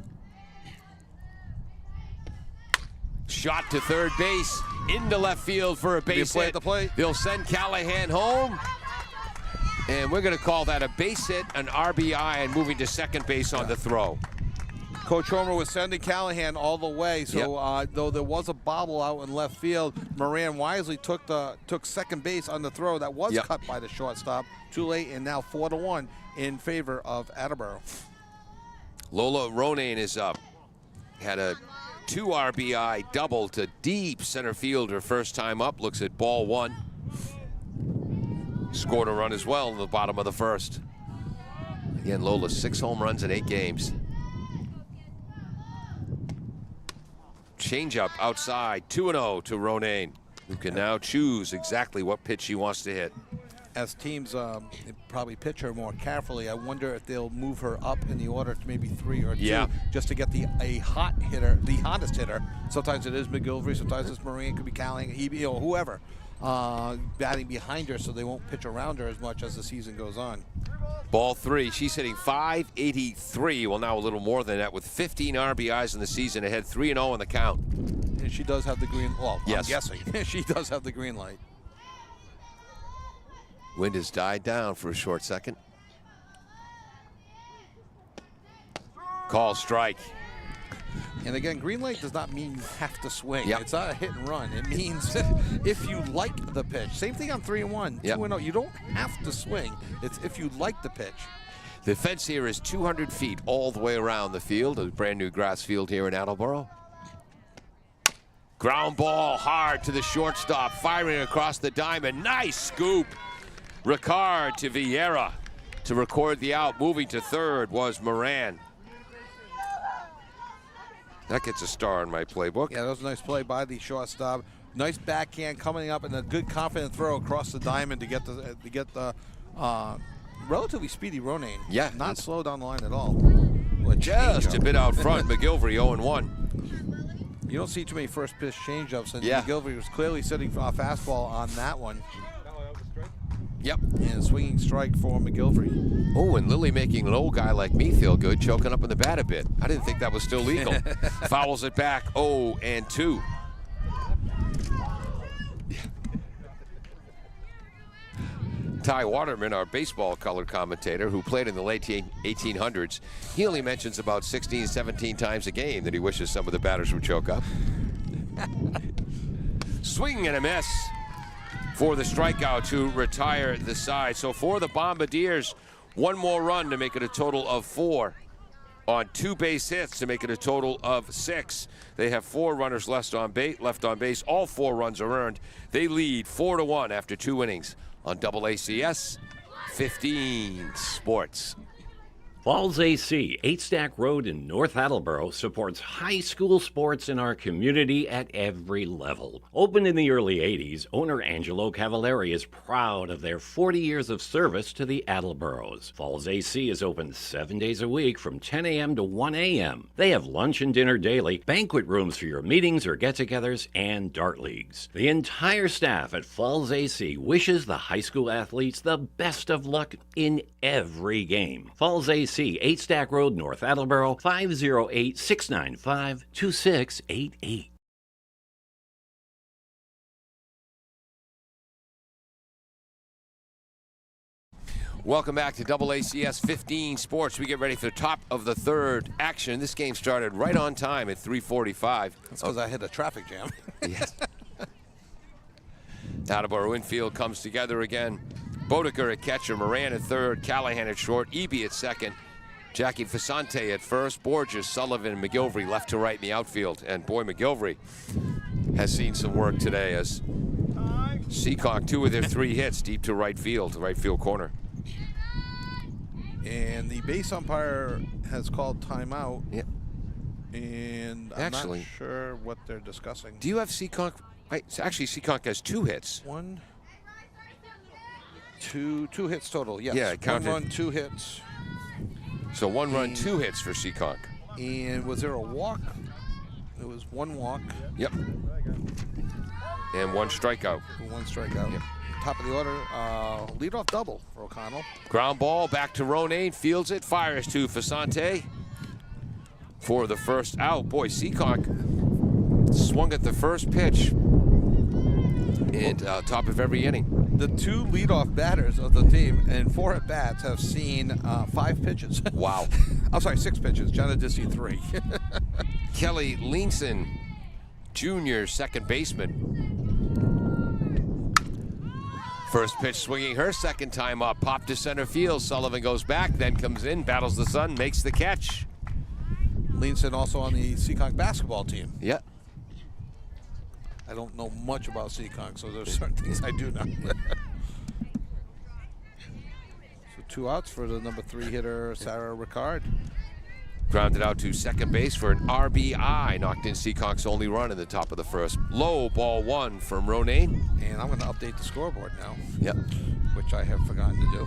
[SPEAKER 2] Shot to third base, into left field for a base hit.
[SPEAKER 5] At the plate.
[SPEAKER 2] They'll send Callahan home. And we're going to call that a base hit, an RBI, and moving to second base on the throw.
[SPEAKER 5] Coach Homer was sending Callahan all the way, so though there was a bobble out in left field, Moran wisely took second base on the throw. That was cut by the shortstop. Too late, and now 4-1 in favor of Attleboro.
[SPEAKER 2] Lola Ronayne is up. Had a 2 RBI double to deep center field her first time up. Looks at ball 1. Scored a run as well in the bottom of the first. Again, Lola 6 home runs in 8 games. Changeup outside, 2-0 to Ronayne, who can now choose exactly what pitch she wants to hit.
[SPEAKER 5] As teams probably pitch her more carefully, I wonder if they'll move her up in the order to maybe 3 or 2, just to get a hot hitter, the hottest hitter. Sometimes it is McGilvery, sometimes it's Moran, could be Callahan, whoever, batting behind her so they won't pitch around her as much as the season goes on.
[SPEAKER 2] Ball 3, she's hitting .583, well now a little more than that, with 15 RBIs in the season, ahead 3-0 in the count.
[SPEAKER 5] And she does have the green, well,
[SPEAKER 2] yes.
[SPEAKER 5] I'm guessing, she does have the green light.
[SPEAKER 2] Wind has died down for a short second. Call strike.
[SPEAKER 5] And again, green light does not mean you have to swing.
[SPEAKER 2] Yep.
[SPEAKER 5] It's not a hit and run. It means if you like the pitch. Same thing on 3-1, 2-0. You don't have to swing. It's if you like the pitch.
[SPEAKER 2] The fence here is 200 feet all the way around the field. A brand new grass field here in Attleboro. Ground ball hard to the shortstop, firing across the diamond. Nice scoop. Ricard to Vieira to record the out. Moving to third was Moran. That gets a star in my playbook.
[SPEAKER 5] Yeah, that was a nice play by the shortstop. Nice backhand coming up and a good confident throw across the diamond to get the relatively speedy Ronayne.
[SPEAKER 2] Yeah,
[SPEAKER 5] not slow down the line at all.
[SPEAKER 2] Just a bit out front. McGilvery 0-1.
[SPEAKER 5] You don't see too many first pitch changeups, and McGilvery was clearly sitting for a fastball on that one.
[SPEAKER 2] Yep.
[SPEAKER 5] And a swinging strike for McGilvery.
[SPEAKER 2] Oh, and Lily making an old guy like me feel good, choking up in the bat a bit. I didn't think that was still legal. Fouls it back, 0-2. Ty Waterman, our baseball color commentator, who played in the late 1800s, he only mentions about 16, 17 times a game that he wishes some of the batters would choke up. Swing and a miss for the strikeout to retire the side. So for the Bombardiers, 1 more run to make it a total of 4 on 2 base hits to make it a total of 6. They have 4 runners left on base. All 4 runs are earned. They lead 4-1 after 2 innings on AACS 15 Sports.
[SPEAKER 3] Falls AC, 8 Stack Road in North Attleboro, supports high school sports in our community at every level. Opened in the early 80s, owner Angelo Cavallari is proud of their 40 years of service to the Attleboros. Falls AC is open 7 days a week from 10 a.m. to 1 a.m. They have lunch and dinner daily, banquet rooms for your meetings or get-togethers, and dart leagues. The entire staff at Falls AC wishes the high school athletes the best of luck in every game. Falls AC, 8 Stack Road, North Attleboro, 508-695-2688.
[SPEAKER 2] Welcome back to AACS 15 Sports. We get ready for the top of the third action. This game started right on time at 3:45.
[SPEAKER 5] That's because I hit a traffic jam.
[SPEAKER 2] Yes. Attleboro infield comes together again. Bodeker at catcher, Moran at third, Callahan at short, Eby at second, Jackie Fasante at first, Borges, Sullivan, and McGilvery left to right in the outfield. And boy, McGilvery has seen some work today as Seekonk, 2 of their 3 hits deep to right field corner.
[SPEAKER 5] And the base umpire has called timeout.
[SPEAKER 2] Yeah.
[SPEAKER 5] And I'm
[SPEAKER 2] Actually,
[SPEAKER 5] not sure what they're discussing.
[SPEAKER 2] Do you have Seekonk? Actually, Seekonk has 2 hits.
[SPEAKER 5] 1, 2 hits total. Yes.
[SPEAKER 2] Yeah, I counted.
[SPEAKER 5] 1 run, 2 hits.
[SPEAKER 2] So 1 run, 2 hits for Seekonk.
[SPEAKER 5] And was there a walk? It was 1 walk.
[SPEAKER 2] Yep. And 1 strikeout.
[SPEAKER 5] 1 strikeout.
[SPEAKER 2] Yep.
[SPEAKER 5] Top of the order, leadoff double for O'Connell.
[SPEAKER 2] Ground ball back to Ronayne, fields it, fires to Fasante for the first out. Boy, Seekonk swung at the first pitch and top of every inning.
[SPEAKER 5] The 2 leadoff batters of the team and 4 at bats have seen 5 pitches.
[SPEAKER 2] Wow.
[SPEAKER 5] I'm sorry, 6 pitches. John did see 3.
[SPEAKER 2] Kelly Lingson, Jr., second baseman. First pitch swinging her second time up, pop to center field. Sullivan goes back, then comes in, battles the sun, makes the catch.
[SPEAKER 5] Leanson also on the Seekonk basketball team.
[SPEAKER 2] Yeah.
[SPEAKER 5] I don't know much about Seekonk, so there's certain things I do know. So 2 outs for the number 3 hitter, Sarah Ricard.
[SPEAKER 2] Grounded out to second base for an RBI. Knocked in Seekonk's only run in the top of the first. Low ball 1 from Ronayne.
[SPEAKER 5] And I'm going to update the scoreboard now.
[SPEAKER 2] Yep.
[SPEAKER 5] Which I have forgotten to do.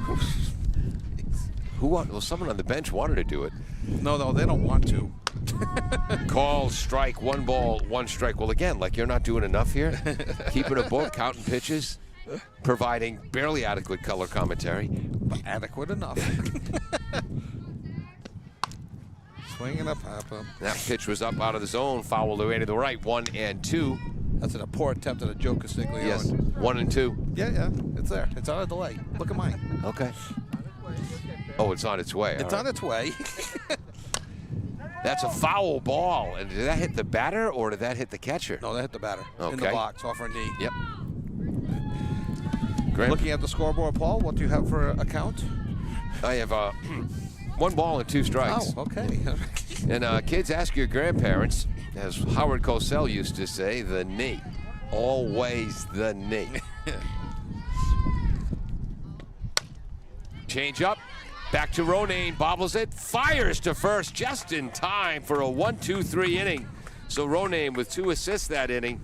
[SPEAKER 2] Well, someone on the bench wanted to do it.
[SPEAKER 5] No, they don't want to.
[SPEAKER 2] Call, strike, 1 ball, 1 strike. Well, again, like you're not doing enough here. Keeping a book, counting pitches, providing barely adequate color commentary.
[SPEAKER 5] But adequate enough. Swinging up, Papa.
[SPEAKER 2] That pitch was up out of the zone, fouled away to the right, 1 and 2.
[SPEAKER 5] That's a poor attempt at a Joe Castiglione.
[SPEAKER 2] Yes, 1 and 2.
[SPEAKER 5] Yeah, it's there. It's on a delay. Look at mine.
[SPEAKER 2] Okay. Oh, it's on its way.
[SPEAKER 5] It's on its way.
[SPEAKER 2] That's a foul ball. And did that hit the batter or did that hit the catcher?
[SPEAKER 5] No, that hit the batter.
[SPEAKER 2] Okay.
[SPEAKER 5] In the box, off her knee.
[SPEAKER 2] Yep.
[SPEAKER 5] Looking at the scoreboard, Paul, what do you have for a count?
[SPEAKER 2] I have 1 ball and 2 strikes.
[SPEAKER 5] Oh, okay.
[SPEAKER 2] And kids, ask your grandparents, as Howard Cosell used to say, the knee. Always the knee. Change up. Back to Ronayne, bobbles it, fires to first just in time for a 1-2-3 inning. So Ronayne with 2 assists that inning.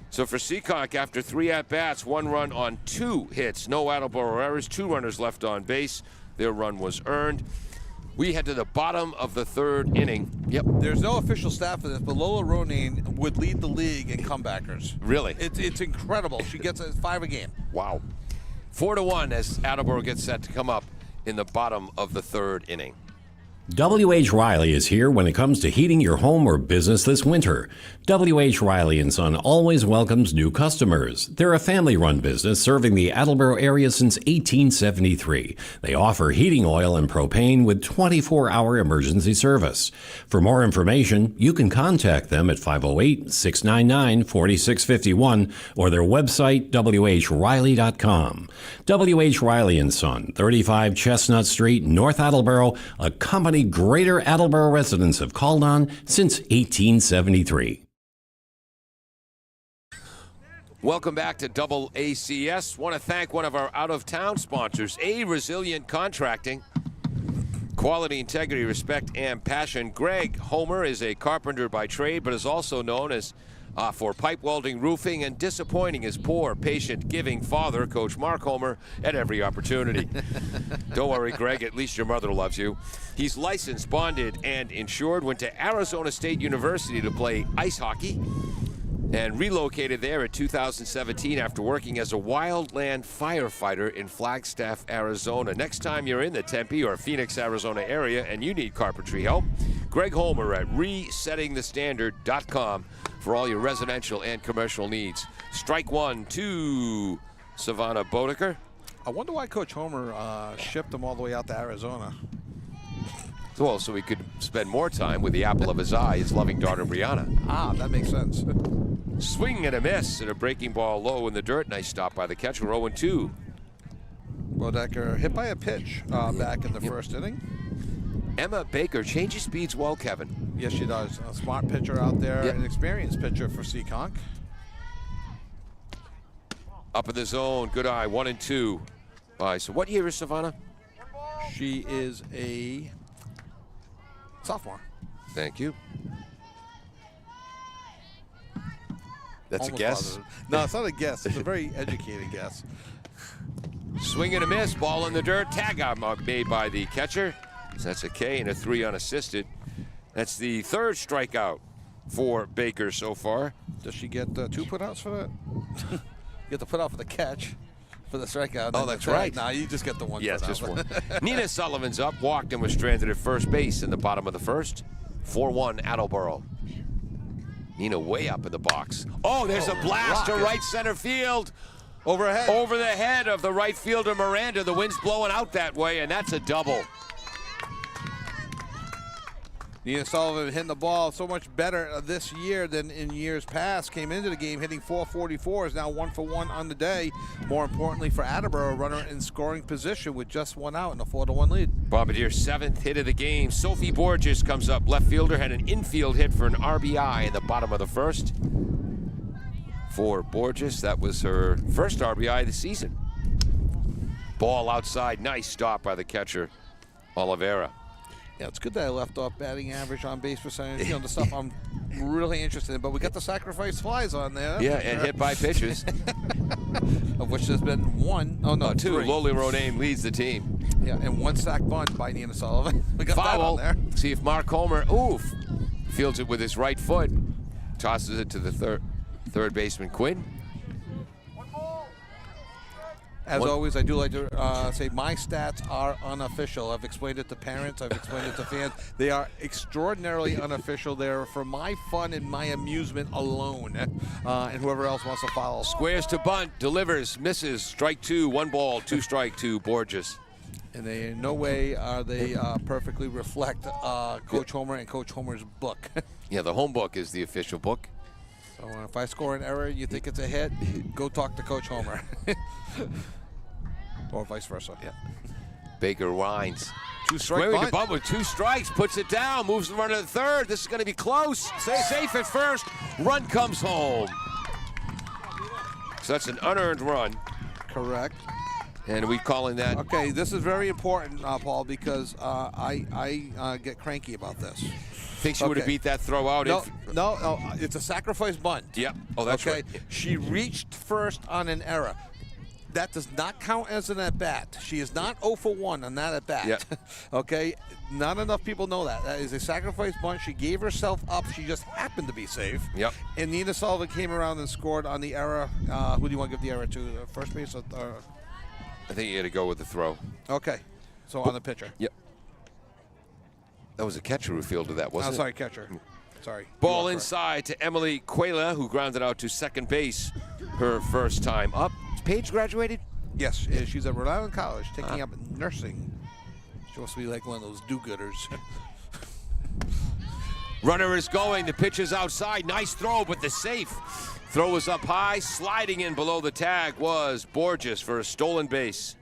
[SPEAKER 2] So for Seekonk, after 3 at-bats, 1 run on 2 hits, no Attleboro errors, 2 runners left on base. Their run was earned. We head to the bottom of the 3rd inning. Yep.
[SPEAKER 5] There's no official stat for this, but Lola Ronayne would lead the league in comebackers.
[SPEAKER 2] Really?
[SPEAKER 5] It's incredible. She gets 5 a game.
[SPEAKER 2] Wow. 4-1 as Attleboro gets set to come up in the bottom of the 3rd inning.
[SPEAKER 1] W.H. Riley is here when it comes to heating your home or business this winter. W.H. Riley & Son always welcomes new customers. They're a family-run business serving the Attleboro area since 1873. They offer heating oil and propane with 24-hour emergency service. For more information, you can contact them at 508-699-4651 or their website, whriley.com. W.H. Riley & Son, 35 Chestnut Street, North Attleboro, a company Greater Attleboro residents have called on since 1873.
[SPEAKER 2] Welcome back to Double ACS. Want to thank one of our out-of-town sponsors, A Resilient Contracting. Quality, integrity, respect, and passion. Greg Homer is a carpenter by trade, but is also known as for pipe welding, roofing, and disappointing his poor, patient, giving father, Coach Mark Homer, at every opportunity. Don't worry, Greg, at least your mother loves you. He's licensed, bonded, and insured, went to Arizona State University to play ice hockey, and relocated there in 2017 after working as a wildland firefighter in Flagstaff, Arizona. Next time you're in the Tempe or Phoenix, Arizona area and you need carpentry help, Greg Homer at resettingthestandard.com for all your residential and commercial needs. Strike 1 to Savannah Bodeker.
[SPEAKER 5] I wonder why Coach Homer shipped him all the way out to Arizona.
[SPEAKER 2] Well, so he could spend more time with the apple of his eye, his loving daughter, Brianna.
[SPEAKER 5] Ah, that makes sense.
[SPEAKER 2] Swing and a miss and a breaking ball low in the dirt. Nice stop by the catcher, 0-2.
[SPEAKER 5] Bodecker hit by a pitch back in the first inning.
[SPEAKER 2] Emma Baker changes speeds well, Kevin.
[SPEAKER 5] Yes, she does. A smart pitcher out there, an experienced pitcher for Seekonk.
[SPEAKER 2] Up in the zone, good eye, 1-2. All right, so what year is Savannah?
[SPEAKER 5] She is a sophomore.
[SPEAKER 2] Thank you. That's
[SPEAKER 5] Almost
[SPEAKER 2] a guess?
[SPEAKER 5] positive. No, it's not a guess. It's a very educated guess.
[SPEAKER 2] Swing and a miss, ball in the dirt. Tag out made by the catcher. So that's a K and a 3 unassisted. That's the third strikeout for Baker so far.
[SPEAKER 5] Does she get 2 putouts for that? You get the putout for the catch, for the strikeout.
[SPEAKER 2] Oh, that's right.
[SPEAKER 5] Nah, you just get the 1
[SPEAKER 2] Yes,
[SPEAKER 5] putout.
[SPEAKER 2] just one. Nina Sullivan's up, walked and was stranded at first base in the bottom of the first. 4-1 Attleboro. Nina way up in the box. Oh, there's a blast to right center field.
[SPEAKER 5] Overhead.
[SPEAKER 2] Over the head of the right fielder Miranda. The wind's blowing out that way, and that's a double.
[SPEAKER 5] Nina Sullivan hitting the ball so much better this year than in years past. Came into the game hitting .444, is now 1 for 1 on the day. More importantly for Attleboro, a runner in scoring position with just 1 out and a 4-1 lead.
[SPEAKER 2] Bombadier's 7th hit of the game. Sophie Borges comes up. Left fielder had an infield hit for an RBI in the bottom of the first. For Borges, that was her first RBI of the season. Ball outside, nice stop by the catcher, Oliveira.
[SPEAKER 5] Yeah, it's good that I left off batting average, on base percentage, the stuff I'm really interested in. But we got the sacrifice flies on there.
[SPEAKER 2] Yeah, and hit by pitches.
[SPEAKER 5] Of which there's been 1. Oh, no,
[SPEAKER 2] 2.
[SPEAKER 5] 3.
[SPEAKER 2] Loli Rodame leads the team.
[SPEAKER 5] Yeah, and 1 sack bunt by Nina Sullivan. We got
[SPEAKER 2] Foul.
[SPEAKER 5] that on there.
[SPEAKER 2] See if Mark Homer, fields it with his right foot. Tosses it to the third baseman, Quinn.
[SPEAKER 5] As always, I do like to say my stats are unofficial. I've explained it to parents. I've explained it to fans. They are extraordinarily unofficial. They're for my fun and my amusement alone. And whoever else wants to follow.
[SPEAKER 2] Squares to bunt, delivers, misses, strike 2, 1 ball, 2 strike to Borges.
[SPEAKER 5] And they in no way are they perfectly reflect Coach Homer and Coach Homer's book.
[SPEAKER 2] Yeah, the home book is the official book.
[SPEAKER 5] So if I score an error, you think it's a hit, go talk to Coach Homer. Or vice versa.
[SPEAKER 2] Yeah. Baker winds.
[SPEAKER 5] 2 strike
[SPEAKER 2] Squaring to
[SPEAKER 5] bunt.
[SPEAKER 2] bunt with 2 strikes, puts it down, moves the runner to the third. This is going to be close. Stay safe at first. Run comes home. So that's an unearned run.
[SPEAKER 5] Correct.
[SPEAKER 2] And we calling that?
[SPEAKER 5] Okay, this is very important, Paul, because I get cranky about this.
[SPEAKER 2] Think she would have beat that throw out?
[SPEAKER 5] No, it's a sacrifice bunt.
[SPEAKER 2] Yep. Oh, that's
[SPEAKER 5] okay.
[SPEAKER 2] right.
[SPEAKER 5] She reached first on an error. That does not count as an at-bat. She is not 0 for 1 on that at-bat.
[SPEAKER 2] Yep.
[SPEAKER 5] Okay? Not enough people know that. That is a sacrifice bunt. She gave herself up. She just happened to be safe.
[SPEAKER 2] Yep.
[SPEAKER 5] And Nina Sullivan came around and scored on the error. Who do you want to give the error to? First base or
[SPEAKER 2] I think you had to go with the throw.
[SPEAKER 5] Okay. So on the pitcher.
[SPEAKER 2] Yep. That was a catcher who fielded that, wasn't it?
[SPEAKER 5] Sorry, catcher. Sorry.
[SPEAKER 2] Ball inside to Emily Quayla, who grounded out to second base her first time up. Paige graduated?
[SPEAKER 5] Yes, she's at Rhode Island College taking up nursing. She wants to be like one of those do-gooders.
[SPEAKER 2] Runner is going. The pitch is outside. Nice throw, but the safe. Throw was up high. Sliding in below the tag was Borges for a stolen base.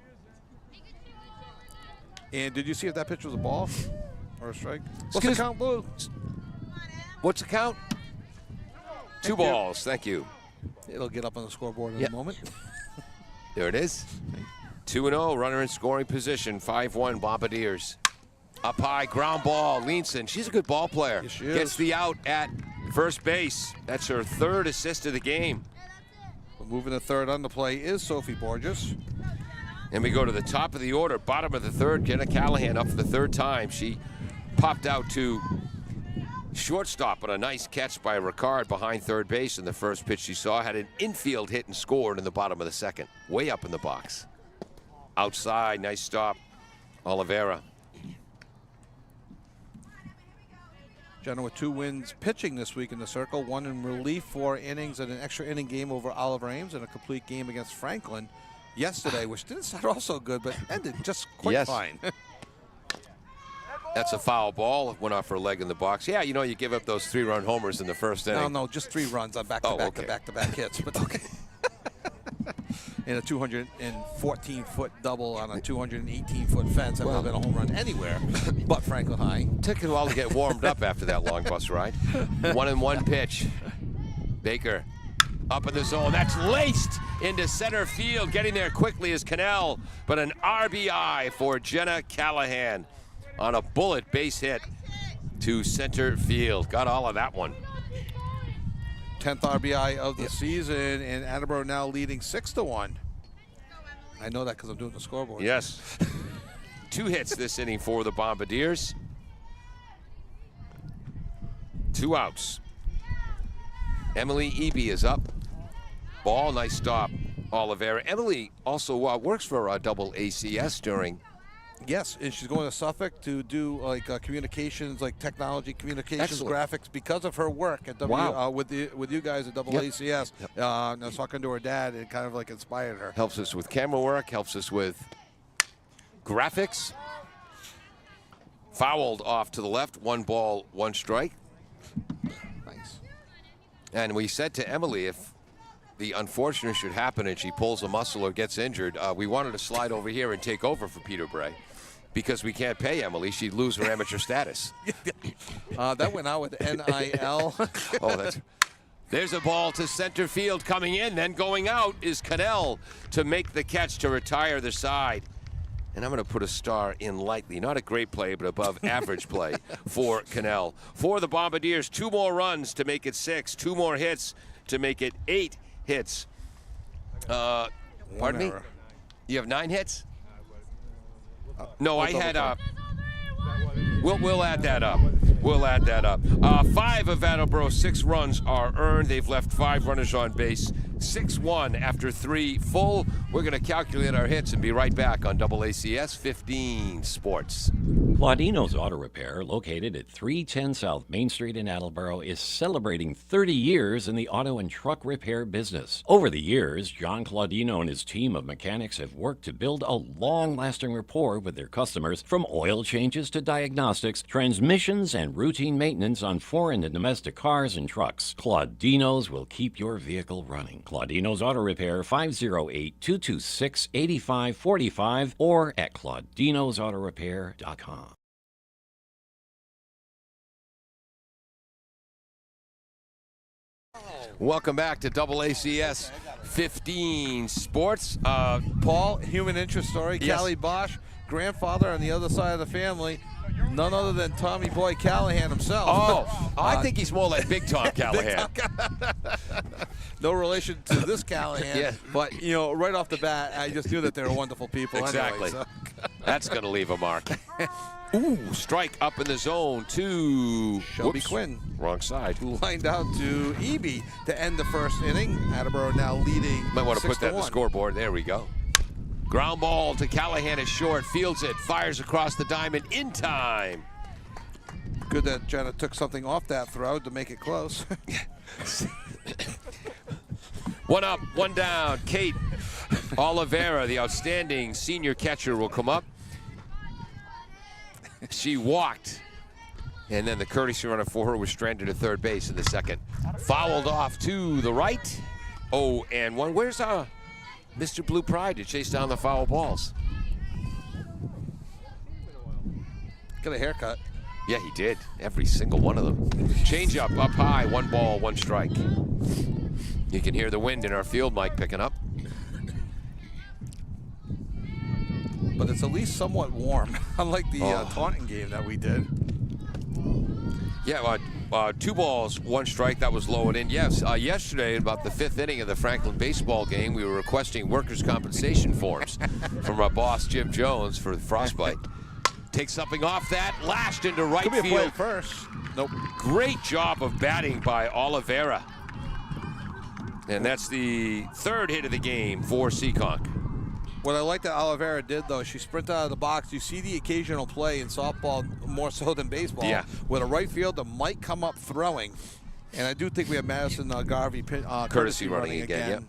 [SPEAKER 5] And did you see if that pitch was a ball or a strike? What's the count, Blue?
[SPEAKER 2] What's the count? 2 balls. Thank you.
[SPEAKER 5] It'll get up on the scoreboard in a moment.
[SPEAKER 2] There it is. 2-0, runner in scoring position, 5-1 Bombardiers. Up high, ground ball, Leanson. She's a good ball player.
[SPEAKER 5] Yes, she is.
[SPEAKER 2] Gets the out at first base. That's her 3rd assist of the game.
[SPEAKER 5] Moving to third on the play is Sophie Borges.
[SPEAKER 2] And we go to the top of the order, bottom of the 3rd. Jenna Callahan up for the 3rd time. She popped out to shortstop on a nice catch by Ricard behind third base, and the first pitch she saw had an infield hit and scored in the bottom of the 2nd, way up in the box. Outside, nice stop, Oliveira.
[SPEAKER 5] Jenna with 2 wins pitching this week in the circle, 1 in relief, 4 innings, and an extra inning game over Oliver Ames, and a complete game against Franklin yesterday, which didn't start off so good, but ended just quite fine.
[SPEAKER 2] That's a foul ball. Went off her leg in the box. Yeah, you know, you give up those 3-run homers in the first inning.
[SPEAKER 5] No, just 3 runs on back-to-back hits. But okay. in a 214-foot double on a 218-foot fence. That would have been a home run anywhere but Franklin High.
[SPEAKER 2] Took a while to get warmed up after that long bus ride. 1-1 pitch. Baker up in the zone. That's laced into center field. Getting there quickly is Cannell, but an RBI for Jenna Callahan on a bullet base hit to center field. Got all of that one.
[SPEAKER 5] 10th RBI of the season, and Attleboro now leading 6-1. I know that because I'm doing the scoreboard.
[SPEAKER 2] Yes. 2 hits this inning for the Bombardiers. 2 outs. Emily Eby is up. Ball, nice stop, Oliveira. Emily also works for double ACS during.
[SPEAKER 5] Yes, and she's going to Suffolk to do like communications, like technology, communications,
[SPEAKER 2] Excellent.
[SPEAKER 5] graphics, because of her work at with you guys at double ACS. I was talking to her dad, and it kind of like inspired her.
[SPEAKER 2] Helps us with camera work, helps us with graphics. Fouled off to the left, 1 ball, 1 strike.
[SPEAKER 5] Nice.
[SPEAKER 2] And we said to Emily, if the unfortunate should happen and she pulls a muscle or gets injured, we wanted to slide over here and take over for Peter Bray, because we can't pay Emily. She'd lose her amateur status.
[SPEAKER 5] That went out with NIL.
[SPEAKER 2] There's a ball to center field coming in. Then going out is Cannell to make the catch to retire the side. And I'm going to put a star in lightly. Not a great play, but above average play for Cannell. For the Bombardiers, 2 more runs to make it 6. 2 more hits to make it 8 hits. Pardon me? You have 9 hits? No, I had. We'll add that up. We'll add that up. 5 of Attleboro's 6 runs are earned. They've left 5 runners on base. 6-1 after 3 full. We're going to calculate our hits and be right back on AACS 15 Sports.
[SPEAKER 3] Claudino's Auto Repair, located at 310 South Main Street in Attleboro, is celebrating 30 years in the auto and truck repair business. Over the years, John Claudino and his team of mechanics have worked to build a long-lasting rapport with their customers, from oil changes to diagnostics, transmissions, and routine maintenance on foreign and domestic cars and trucks. Claudino's will keep your vehicle running. Claudino's Auto Repair, 508-226-8545, or at claudinosautorepair.com.
[SPEAKER 2] Welcome back to AACS 15 Sports.
[SPEAKER 5] Paul, human interest story.
[SPEAKER 2] Yes.
[SPEAKER 5] Callie Bosch, grandfather on the other side of the family, none other than Tommy Boy Callahan himself.
[SPEAKER 2] Oh, I think he's more like Big Tom Callahan.
[SPEAKER 5] No relation to this Callahan,
[SPEAKER 2] Yeah.
[SPEAKER 5] but right off the bat, I just knew that they were wonderful people.
[SPEAKER 2] Exactly.
[SPEAKER 5] Anyway,
[SPEAKER 2] That's going to leave a mark. Ooh, strike up in the zone to
[SPEAKER 5] Shelby Quinn.
[SPEAKER 2] Wrong side.
[SPEAKER 5] Who lined out to Eby to end the first inning. Attleboro now leading.
[SPEAKER 2] Might want to put that in the
[SPEAKER 5] 6-1.
[SPEAKER 2] scoreboard. There we go. Ground ball to Callahan is short. Fields it. Fires across the diamond in time.
[SPEAKER 5] Good that Jenna took something off that throw to make it close.
[SPEAKER 2] 1 up, 1 down. Kate Oliveira, the outstanding senior catcher, will come up. She walked, and then the courtesy runner for her was stranded at third base in the second. Fouled off to the right. 0-1. Where's Mr. Blue Pride to chase down the foul balls?
[SPEAKER 5] Got a haircut.
[SPEAKER 2] Yeah, he did. Every single one of them. Change up high, 1 ball, 1 strike. You can hear the wind in our field mic picking up.
[SPEAKER 5] But it's at least somewhat warm, unlike the Taunton game that we did.
[SPEAKER 2] Yeah, 2 balls, 1 strike. That was low and in. Yes, yesterday, about the 5th inning of the Franklin baseball game, we were requesting workers' compensation forms from our boss, Jim Jones, for frostbite. Take something off that, lashed into right
[SPEAKER 5] Could be a play
[SPEAKER 2] field.
[SPEAKER 5] at first. Nope.
[SPEAKER 2] Great job of batting by Oliveira. And that's the 3rd hit of the game for Seekonk.
[SPEAKER 5] What I like that Oliveira did, though, she sprinted out of the box. You see the occasional play in softball more so than baseball, with a right fielder might come up throwing. And I do think we have Madison Garvey courtesy running again.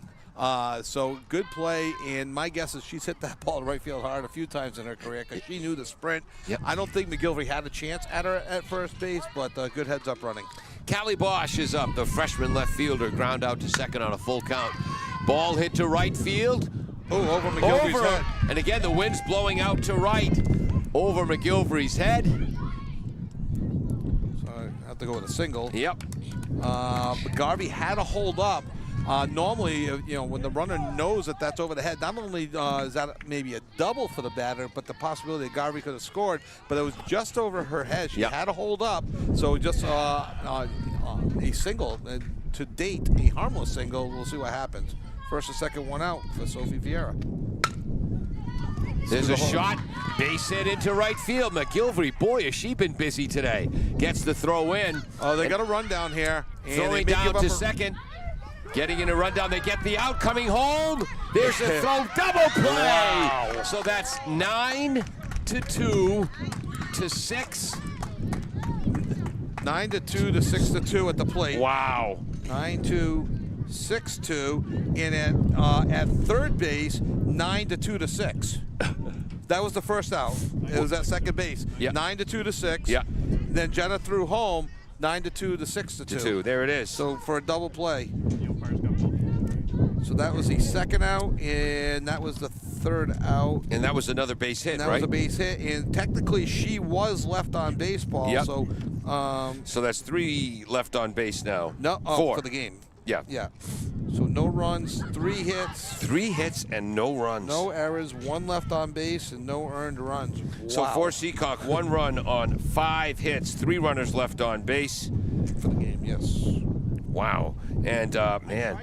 [SPEAKER 5] So good play, and my guess is she's hit that ball right field hard a few times in her career because she knew the sprint. I don't think McGilvery had a chance at her at first base, but good heads up running.
[SPEAKER 2] Callie Bosch is up, the freshman left fielder, ground out to second on a full count. Ball hit to right field.
[SPEAKER 5] Oh, over McGilvery's head.
[SPEAKER 2] And again, the wind's blowing out to right. Over McGilvery's head.
[SPEAKER 5] So I have to go with a single.
[SPEAKER 2] Yep.
[SPEAKER 5] But Garvey had a hold up. Normally, when the runner knows that that's over the head, not only is that maybe a double for the batter, but the possibility that Garvey could have scored, but it was just over her head. She had a hold up, so just a single. To date, a harmless single. We'll see what happens. First and second one out for Sophie Vieira.
[SPEAKER 2] There's a shot, base hit into right field. McGilvery, boy, has she been busy today. Gets the throw in.
[SPEAKER 5] Oh, they got a run down here.
[SPEAKER 2] Throwing down to second. Getting in a rundown, they get the out, coming home. There's a throw, double play.
[SPEAKER 5] Wow.
[SPEAKER 2] So that's 9-2 to 6.
[SPEAKER 5] 9-2 to 6-2 at the plate.
[SPEAKER 2] Wow.
[SPEAKER 5] 9-2, 6-2, and at third base, 9-2 to 6. That was the first out. It was at second base. 9-2 to 6.
[SPEAKER 2] Yeah.
[SPEAKER 5] Then Jenna threw home, 9-2 to 6-2.
[SPEAKER 2] There it is.
[SPEAKER 5] So for a double play. So that was the second out, and that was the third out.
[SPEAKER 2] And that was another base hit,
[SPEAKER 5] And that
[SPEAKER 2] right?
[SPEAKER 5] was a base hit, and technically she was left on baseball.
[SPEAKER 2] Yep.
[SPEAKER 5] So,
[SPEAKER 2] so that's 3 left on base now.
[SPEAKER 5] no,
[SPEAKER 2] 4
[SPEAKER 5] for the game.
[SPEAKER 2] Yeah.
[SPEAKER 5] Yeah. So no runs, 3 hits.
[SPEAKER 2] 3 hits and no runs.
[SPEAKER 5] No errors, 1 left on base, and no earned runs. Wow.
[SPEAKER 2] So for Seekonk, 1 run on 5 hits, 3 runners left on base.
[SPEAKER 5] For the game, yes.
[SPEAKER 2] Wow. And, man,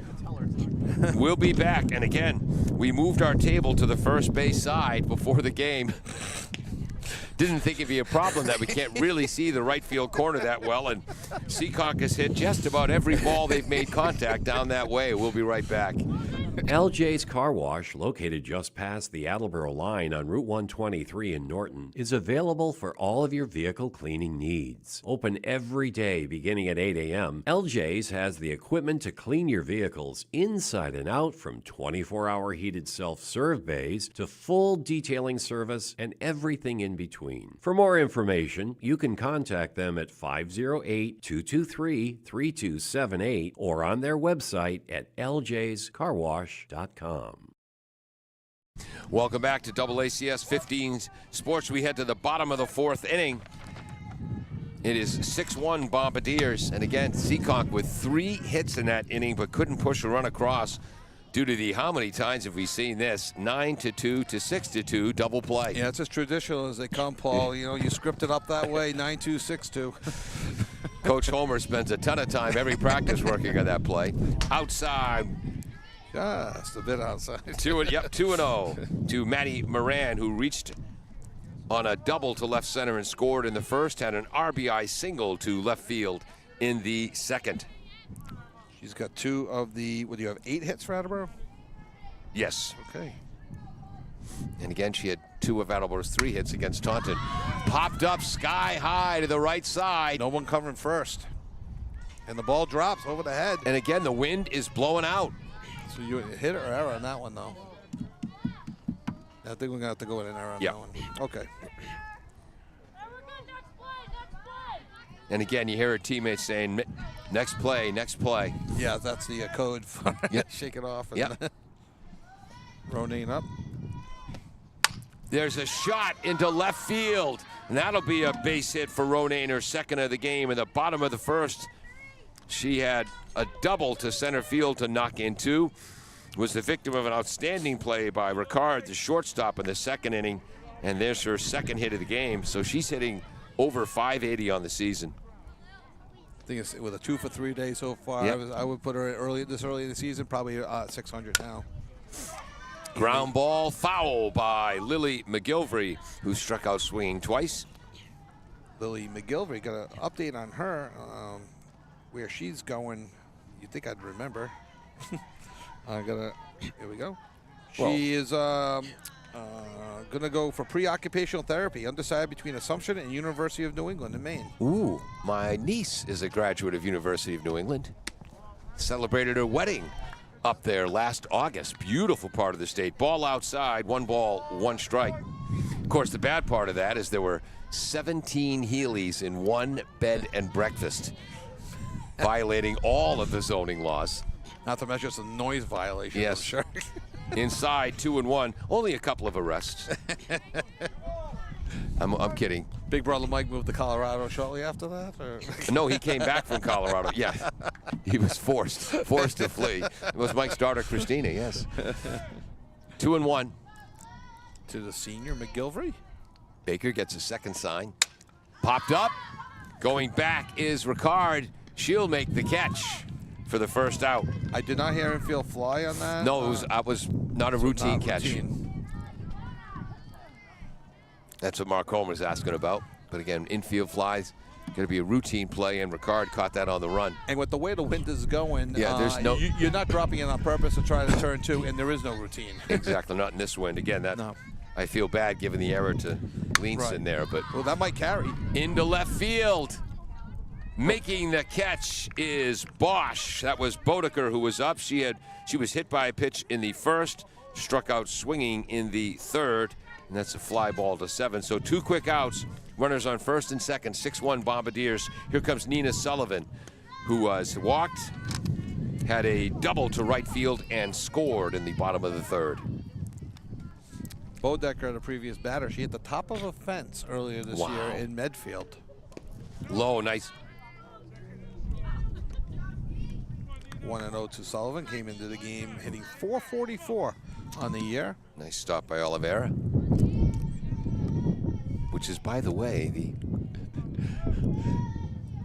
[SPEAKER 2] we'll be back. And again, we moved our table to the first base side before the game. Didn't think it'd be a problem that we can't really see the right field corner that well. And Seekonk has hit just about every ball they've made contact down that way. We'll be right back.
[SPEAKER 1] LJ's Car Wash, located just past the Attleboro line on Route 123 in Norton, is available for all of your vehicle cleaning needs. Open every day beginning at 8 a.m., LJ's has the equipment to clean your vehicles inside and out, from 24-hour heated self-serve bays to full detailing service and everything in between. For more information, you can contact them at 508-223-3278 or on their website at ljscarwash.com.
[SPEAKER 2] Welcome back to AACS 15 Sports. We head to the bottom of the 4th inning. It is 6-1 Bombardiers. And again, Seekonk with 3 hits in that inning, but couldn't push a run across due to the, how many times have we seen this? 9-2 to 6-2 double play.
[SPEAKER 5] Yeah, it's as traditional as they come, Paul. You script it up that way, 9-2, 6-2.
[SPEAKER 2] Coach Homer spends a ton of time every practice working on that play. Outside.
[SPEAKER 5] Just a bit outside.
[SPEAKER 2] 2-0 to Maddie Moran, who reached on a double to left center and scored in the first, had an RBI single to left field in the second.
[SPEAKER 5] She's got 2 of the, what do you have, 8 hits for Attleboro?
[SPEAKER 2] Yes.
[SPEAKER 5] Okay.
[SPEAKER 2] And again, she had 2 of Attleboro's 3 hits against Taunton. Popped up sky high to the right side.
[SPEAKER 5] No one covering first. And the ball drops over the head.
[SPEAKER 2] And again, the wind is blowing out.
[SPEAKER 5] So you hit or error on that one, though? I think we're going to have to go with an error on that one. Okay.
[SPEAKER 2] And again, you hear her teammates saying, next play, next play.
[SPEAKER 5] Yeah, that's the code for shake it off. And Ronine up.
[SPEAKER 2] There's a shot into left field, and that'll be a base hit for Ronine, her second of the game. In the bottom of the first, she had a double to center field to knock into. Was the victim of an outstanding play by Ricard, the shortstop, in the second inning. And there's her second hit of the game. So she's hitting over 580 on the season.
[SPEAKER 5] I think it's with a 2 for 3 day so far.
[SPEAKER 2] Yep.
[SPEAKER 5] I would put her this early in the season, probably 600 now.
[SPEAKER 2] Ground ball foul by Lily McGilvery, who struck out swinging twice.
[SPEAKER 5] Lily McGilvery, got an update on her, where she's going. You'd think I'd remember. Here we go. She is going to go for pre-occupational therapy, undecided between Assumption and University of New England in Maine.
[SPEAKER 2] Ooh, my niece is a graduate of University of New England. Celebrated her wedding up there last August. Beautiful part of the state. Ball outside, 1 ball, 1 strike. Of course, the bad part of that is there were 17 Heelys in 1 bed and breakfast, violating all of the zoning laws.
[SPEAKER 5] Not to mention it's a noise violation.
[SPEAKER 2] Yes.
[SPEAKER 5] Sure.
[SPEAKER 2] Inside, 2-1. Only a couple of arrests. I'm kidding.
[SPEAKER 5] Big brother Mike moved to Colorado shortly after that? Or?
[SPEAKER 2] No, he came back from Colorado. Yeah, he was forced to flee. It was Mike's daughter, Christina, yes. 2-1.
[SPEAKER 5] To the senior, McGilvery.
[SPEAKER 2] Baker gets a second sign. Popped up. Going back is Ricard. She'll make the catch for the first out.
[SPEAKER 5] I did not hear him feel fly on that.
[SPEAKER 2] No, it was not a routine catch. That's what Mark Homer's asking about. But again, infield flies, going to be a routine play, and Ricard caught that on the run.
[SPEAKER 5] And with the way the wind is going,
[SPEAKER 2] yeah, there's no.
[SPEAKER 5] You're not dropping it on purpose to try to turn two, and there is no routine.
[SPEAKER 2] Exactly, not in this wind. Again, I feel bad giving the error to Leanson there, but
[SPEAKER 5] well, that might carry
[SPEAKER 2] into left field. Making the catch is Bosch. That was Bodeker who was up. She was hit by a pitch in the first, struck out swinging in the third, and that's a fly ball to 7. So 2 quick outs. Runners on first and second. 6-1 Bombardiers. Here comes Nina Sullivan, who was walked, had a double to right field, and scored in the bottom of the third.
[SPEAKER 5] Bodeker, the previous batter, she hit the top of a fence earlier this year in Medfield.
[SPEAKER 2] Low, nice.
[SPEAKER 5] 1-0 to Sullivan. Came into the game hitting .444 on the year.
[SPEAKER 2] Nice stop by Oliveira. Which is, by the way, the...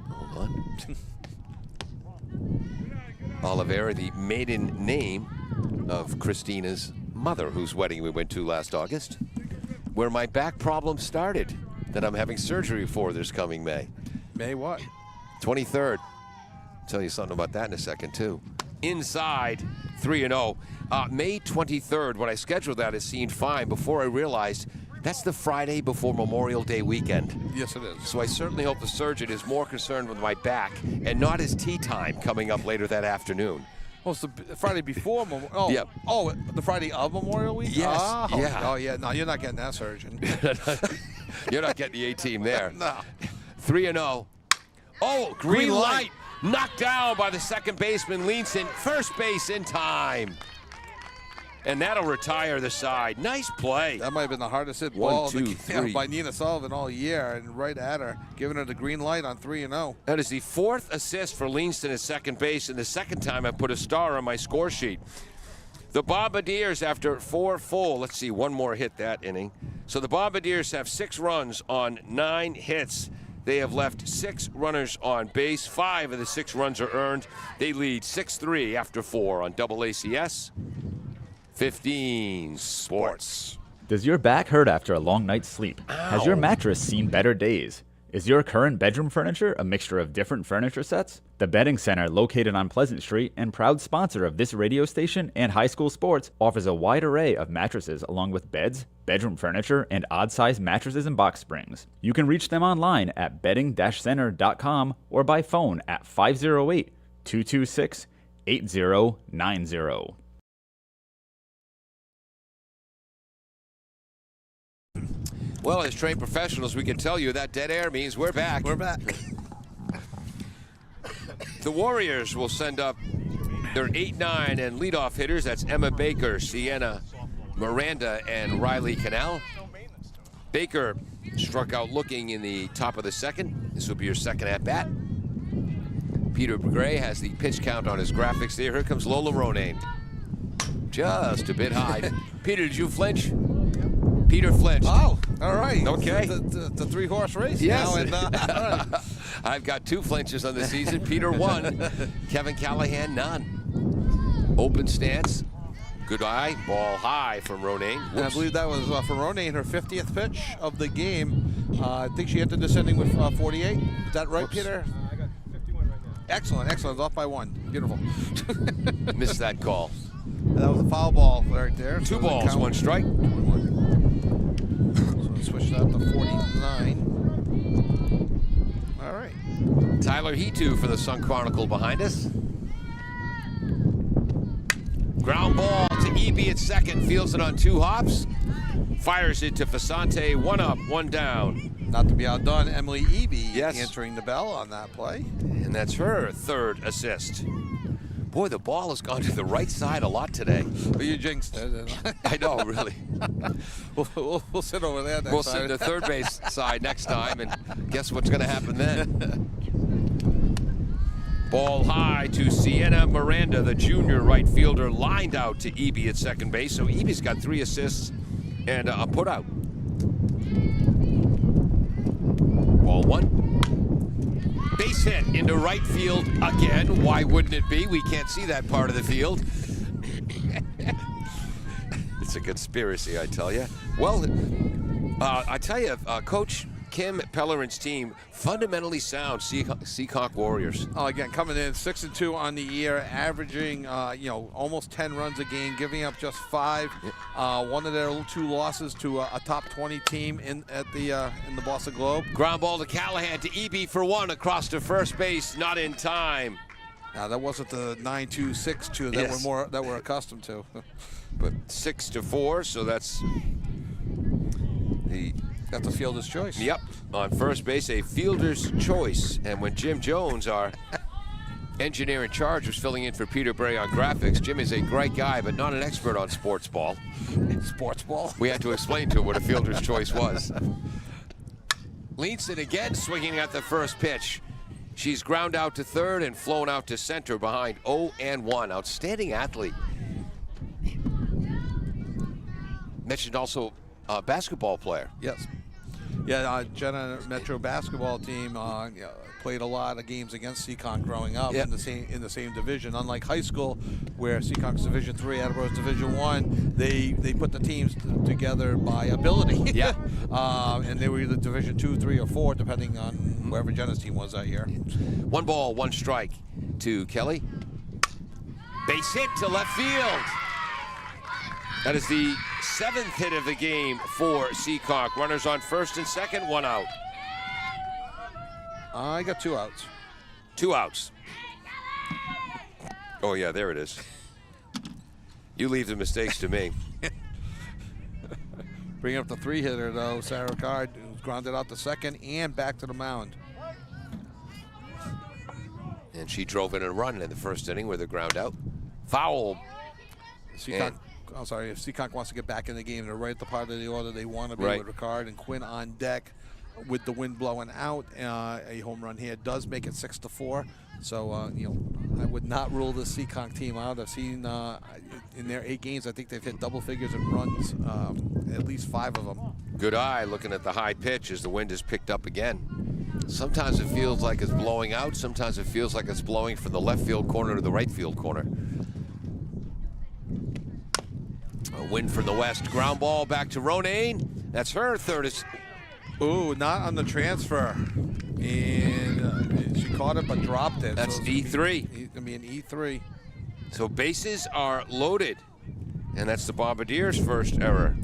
[SPEAKER 2] Hold on. Oliveira, the maiden name of Christina's mother, whose wedding we went to last August, where my back problem started, that I'm having surgery for this coming May.
[SPEAKER 5] May what?
[SPEAKER 2] 23rd. Tell you something about that in a second, too. Inside, 3-0. May 23rd, when I scheduled that, it seemed fine before I realized that's the Friday before Memorial Day weekend.
[SPEAKER 5] Yes, it is.
[SPEAKER 2] So I certainly hope the surgeon is more concerned with my back and not his tea time coming up later that afternoon.
[SPEAKER 5] Oh, it's the Friday before Memorial. Oh,
[SPEAKER 2] yep.
[SPEAKER 5] Oh, the Friday of Memorial Week?
[SPEAKER 2] Yes.
[SPEAKER 5] Oh,
[SPEAKER 2] yeah.
[SPEAKER 5] Oh, yeah. No, you're not getting that surgeon.
[SPEAKER 2] You're not getting the A-team there.
[SPEAKER 5] No.
[SPEAKER 2] 3-0. Oh, green light. Knocked down by the second baseman, Leanson. First base in time. And that'll retire the side. Nice play.
[SPEAKER 5] That might have been the hardest hit
[SPEAKER 2] 1,
[SPEAKER 5] ball
[SPEAKER 2] 2, 3.
[SPEAKER 5] by Nina Sullivan all year, and right at her, giving her the green light on 3-0.
[SPEAKER 2] That is the 4th assist for Leanston at second base, and the second time I put a star on my score sheet. The Bombardiers, after 4 full, let's see, one more hit that inning. So the Bombardiers have 6 runs on 9 hits. They have left 6 runners on base. 5 of the 6 runs are earned. They lead 6-3 after 4 on AACS 15 Sports.
[SPEAKER 4] Does your back hurt after a long night's sleep?
[SPEAKER 2] Ow.
[SPEAKER 4] Has your mattress seen better days? Is your current bedroom furniture a mixture of different furniture sets? The Bedding Center, located on Pleasant Street and proud sponsor of this radio station and high school sports, offers a wide array of mattresses along with beds, bedroom furniture, and odd-sized mattresses and box springs. You can reach them online at bedding-center.com or by phone at 508-226-8090.
[SPEAKER 2] Well, as trained professionals, we can tell you that dead air means we're back.
[SPEAKER 5] We're back.
[SPEAKER 2] The Warriors will send up their 8-9 and leadoff hitters. That's Emma Baker, Sienna Miranda, and Riley Cannell. Baker struck out looking in the top of the second. This will be your second at-bat. Peter Gray has the pitch count on his graphics there. Here comes Lola Ronayne. Just a bit high. Peter, did you flinch? Peter flinched.
[SPEAKER 5] Oh, all right.
[SPEAKER 2] Okay.
[SPEAKER 5] The 3-horse race.
[SPEAKER 2] Yes.
[SPEAKER 5] Now, and, all right.
[SPEAKER 2] I've got 2 flinches on the season. Peter 1. Kevin Callahan none. Open stance. Good eye. Ball high from Ronayne.
[SPEAKER 5] And I believe that was for Ronayne, her 50th pitch of the game. I think she entered descending with 48. Is that right, Peter?
[SPEAKER 6] I got 51 right now.
[SPEAKER 5] Excellent, excellent. Off by 1. Beautiful.
[SPEAKER 2] Missed that call.
[SPEAKER 5] That was a foul ball right there.
[SPEAKER 2] 2 balls, 1 strike.
[SPEAKER 5] So we switched that to 49. All right.
[SPEAKER 2] Tyler Heatu for the Sun Chronicle behind us. Ground ball to Eby at second. Fields it on 2 hops. Fires it to Fasante. 1 up, 1 down.
[SPEAKER 5] Not to be outdone, Emily Eby
[SPEAKER 2] Yes.
[SPEAKER 5] answering the bell on that play.
[SPEAKER 2] And that's her 3rd assist. Boy, the ball has gone to the right side a lot today.
[SPEAKER 5] But you jinxed it.
[SPEAKER 2] I know, really.
[SPEAKER 5] We'll sit over there next
[SPEAKER 2] We'll
[SPEAKER 5] time.
[SPEAKER 2] sit in the third base side next time, and guess what's going to happen then? Ball high to Sienna Miranda, the junior right fielder, lined out to Eby at second base. So Eby's got 3 assists and a putout. Ball 1. Base hit into right field again. Why wouldn't it be? We can't see that part of the field. It's a conspiracy, I tell you. Well, I tell you, Coach Kim Pellerin's team, fundamentally sound Seekonk Warriors.
[SPEAKER 5] Again, coming in 6-2 on the year, averaging almost 10 runs a game, giving up just 5. One of their 2 losses to a top 20 team in the Boston Globe.
[SPEAKER 2] Ground ball to Callahan to Eby for 1 across to first base, not in time.
[SPEAKER 5] Now that wasn't the 9-2, 6-2 that we're accustomed to.
[SPEAKER 2] But 6-4, so that's
[SPEAKER 5] a fielder's choice.
[SPEAKER 2] Yep, on first base, a fielder's choice. And when Jim Jones, our engineer in charge, was filling in for Peter Bray on graphics, Jim is a great guy, but not an expert on sports ball.
[SPEAKER 5] Sports ball?
[SPEAKER 2] We had to explain to him what a fielder's choice was. Leans it again, swinging at the first pitch. She's ground out to third and flown out to center behind 0-1. Outstanding athlete. Mentioned also a basketball player.
[SPEAKER 5] Yes. Yeah, Jenna Metro basketball team played a lot of games against Seekonk growing up in the same division. Unlike high school, where Seekonk's Division III, Attleboro's Division I, they put the teams together by ability.
[SPEAKER 2] Yeah.
[SPEAKER 5] And they were either Division II, III, or IV, depending on wherever Jenna's team was that year.
[SPEAKER 2] 1 ball, 1 strike to Kelly. Base hit to left field. That is the 7th hit of the game for Seekonk. Runners on first and second, 1 out.
[SPEAKER 5] I got 2 outs.
[SPEAKER 2] 2 outs. Oh, yeah, there it is. You leave the mistakes to me.
[SPEAKER 5] Bringing up the 3-hitter, though, Sarah Card, who's grounded out to second and back to the mound.
[SPEAKER 2] And she drove in a run in the first inning with a ground out. Foul.
[SPEAKER 5] Seekonk, I'm sorry, if Seekonk wants to get back in the game, they're right at the part of the order they want to be with Ricard and Quinn on deck. With the wind blowing out, a home run here does make it 6-4. So, I would not rule the Seekonk team out. I've seen in their 8 games, I think they've hit double figures in runs, at least 5 of them.
[SPEAKER 2] Good eye looking at the high pitch as the wind is picked up again. Sometimes it feels like it's blowing out. Sometimes it feels like it's blowing from the left field corner to the right field corner. A wind from the west. Ground ball back to Ronayne. That's her third.
[SPEAKER 5] Ooh, not on the transfer. And she caught it but dropped it.
[SPEAKER 2] That's
[SPEAKER 5] so
[SPEAKER 2] E3.
[SPEAKER 5] It's going to be an E3.
[SPEAKER 2] So bases are loaded. And that's the Bombardiers' first error.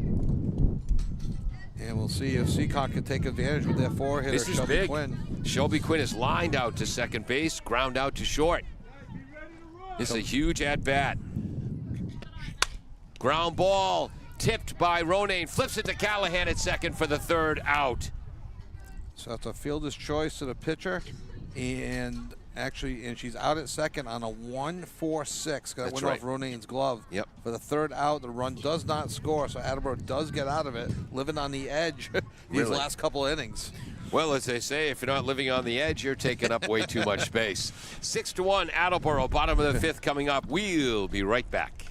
[SPEAKER 5] And we'll see if Seekonk can take advantage with their 4-hitter,
[SPEAKER 2] This is
[SPEAKER 5] Shelby
[SPEAKER 2] big.
[SPEAKER 5] Quinn.
[SPEAKER 2] Shelby Quinn is lined out to second base, ground out to short. This is a huge at-bat. Ground ball tipped by Ronayne, flips it to Callahan at second for the 3rd out.
[SPEAKER 5] So that's a fielder's choice to the pitcher, and she's out at second on a 1-4-6. That went off Ronayne's glove.
[SPEAKER 2] Yep.
[SPEAKER 5] For the 3rd out, the run does not score, so Attleboro does get out of it, living on the edge these last couple innings.
[SPEAKER 2] Well, as they say, if you're not living on the edge, you're taking up way too much space. 6-1, Attleboro, bottom of the 5th coming up. We'll be right back.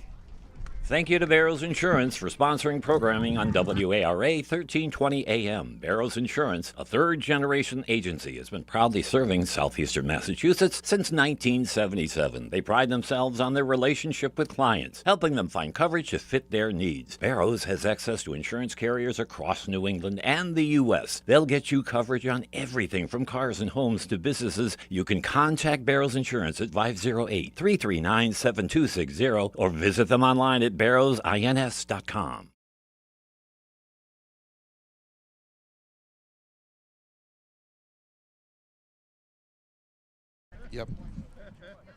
[SPEAKER 3] Thank you to Barrows Insurance for sponsoring programming on WARA 1320 AM. Barrows Insurance, a 3rd-generation agency, has been proudly serving southeastern Massachusetts since 1977. They pride themselves on their relationship with clients, helping them find coverage to fit their needs. Barrows has access to insurance carriers across New England and the U.S. They'll get you coverage on everything from cars and homes to businesses. You can contact Barrows Insurance at 508-339-7260 or visit them online at barrowsins.com.
[SPEAKER 5] Yep.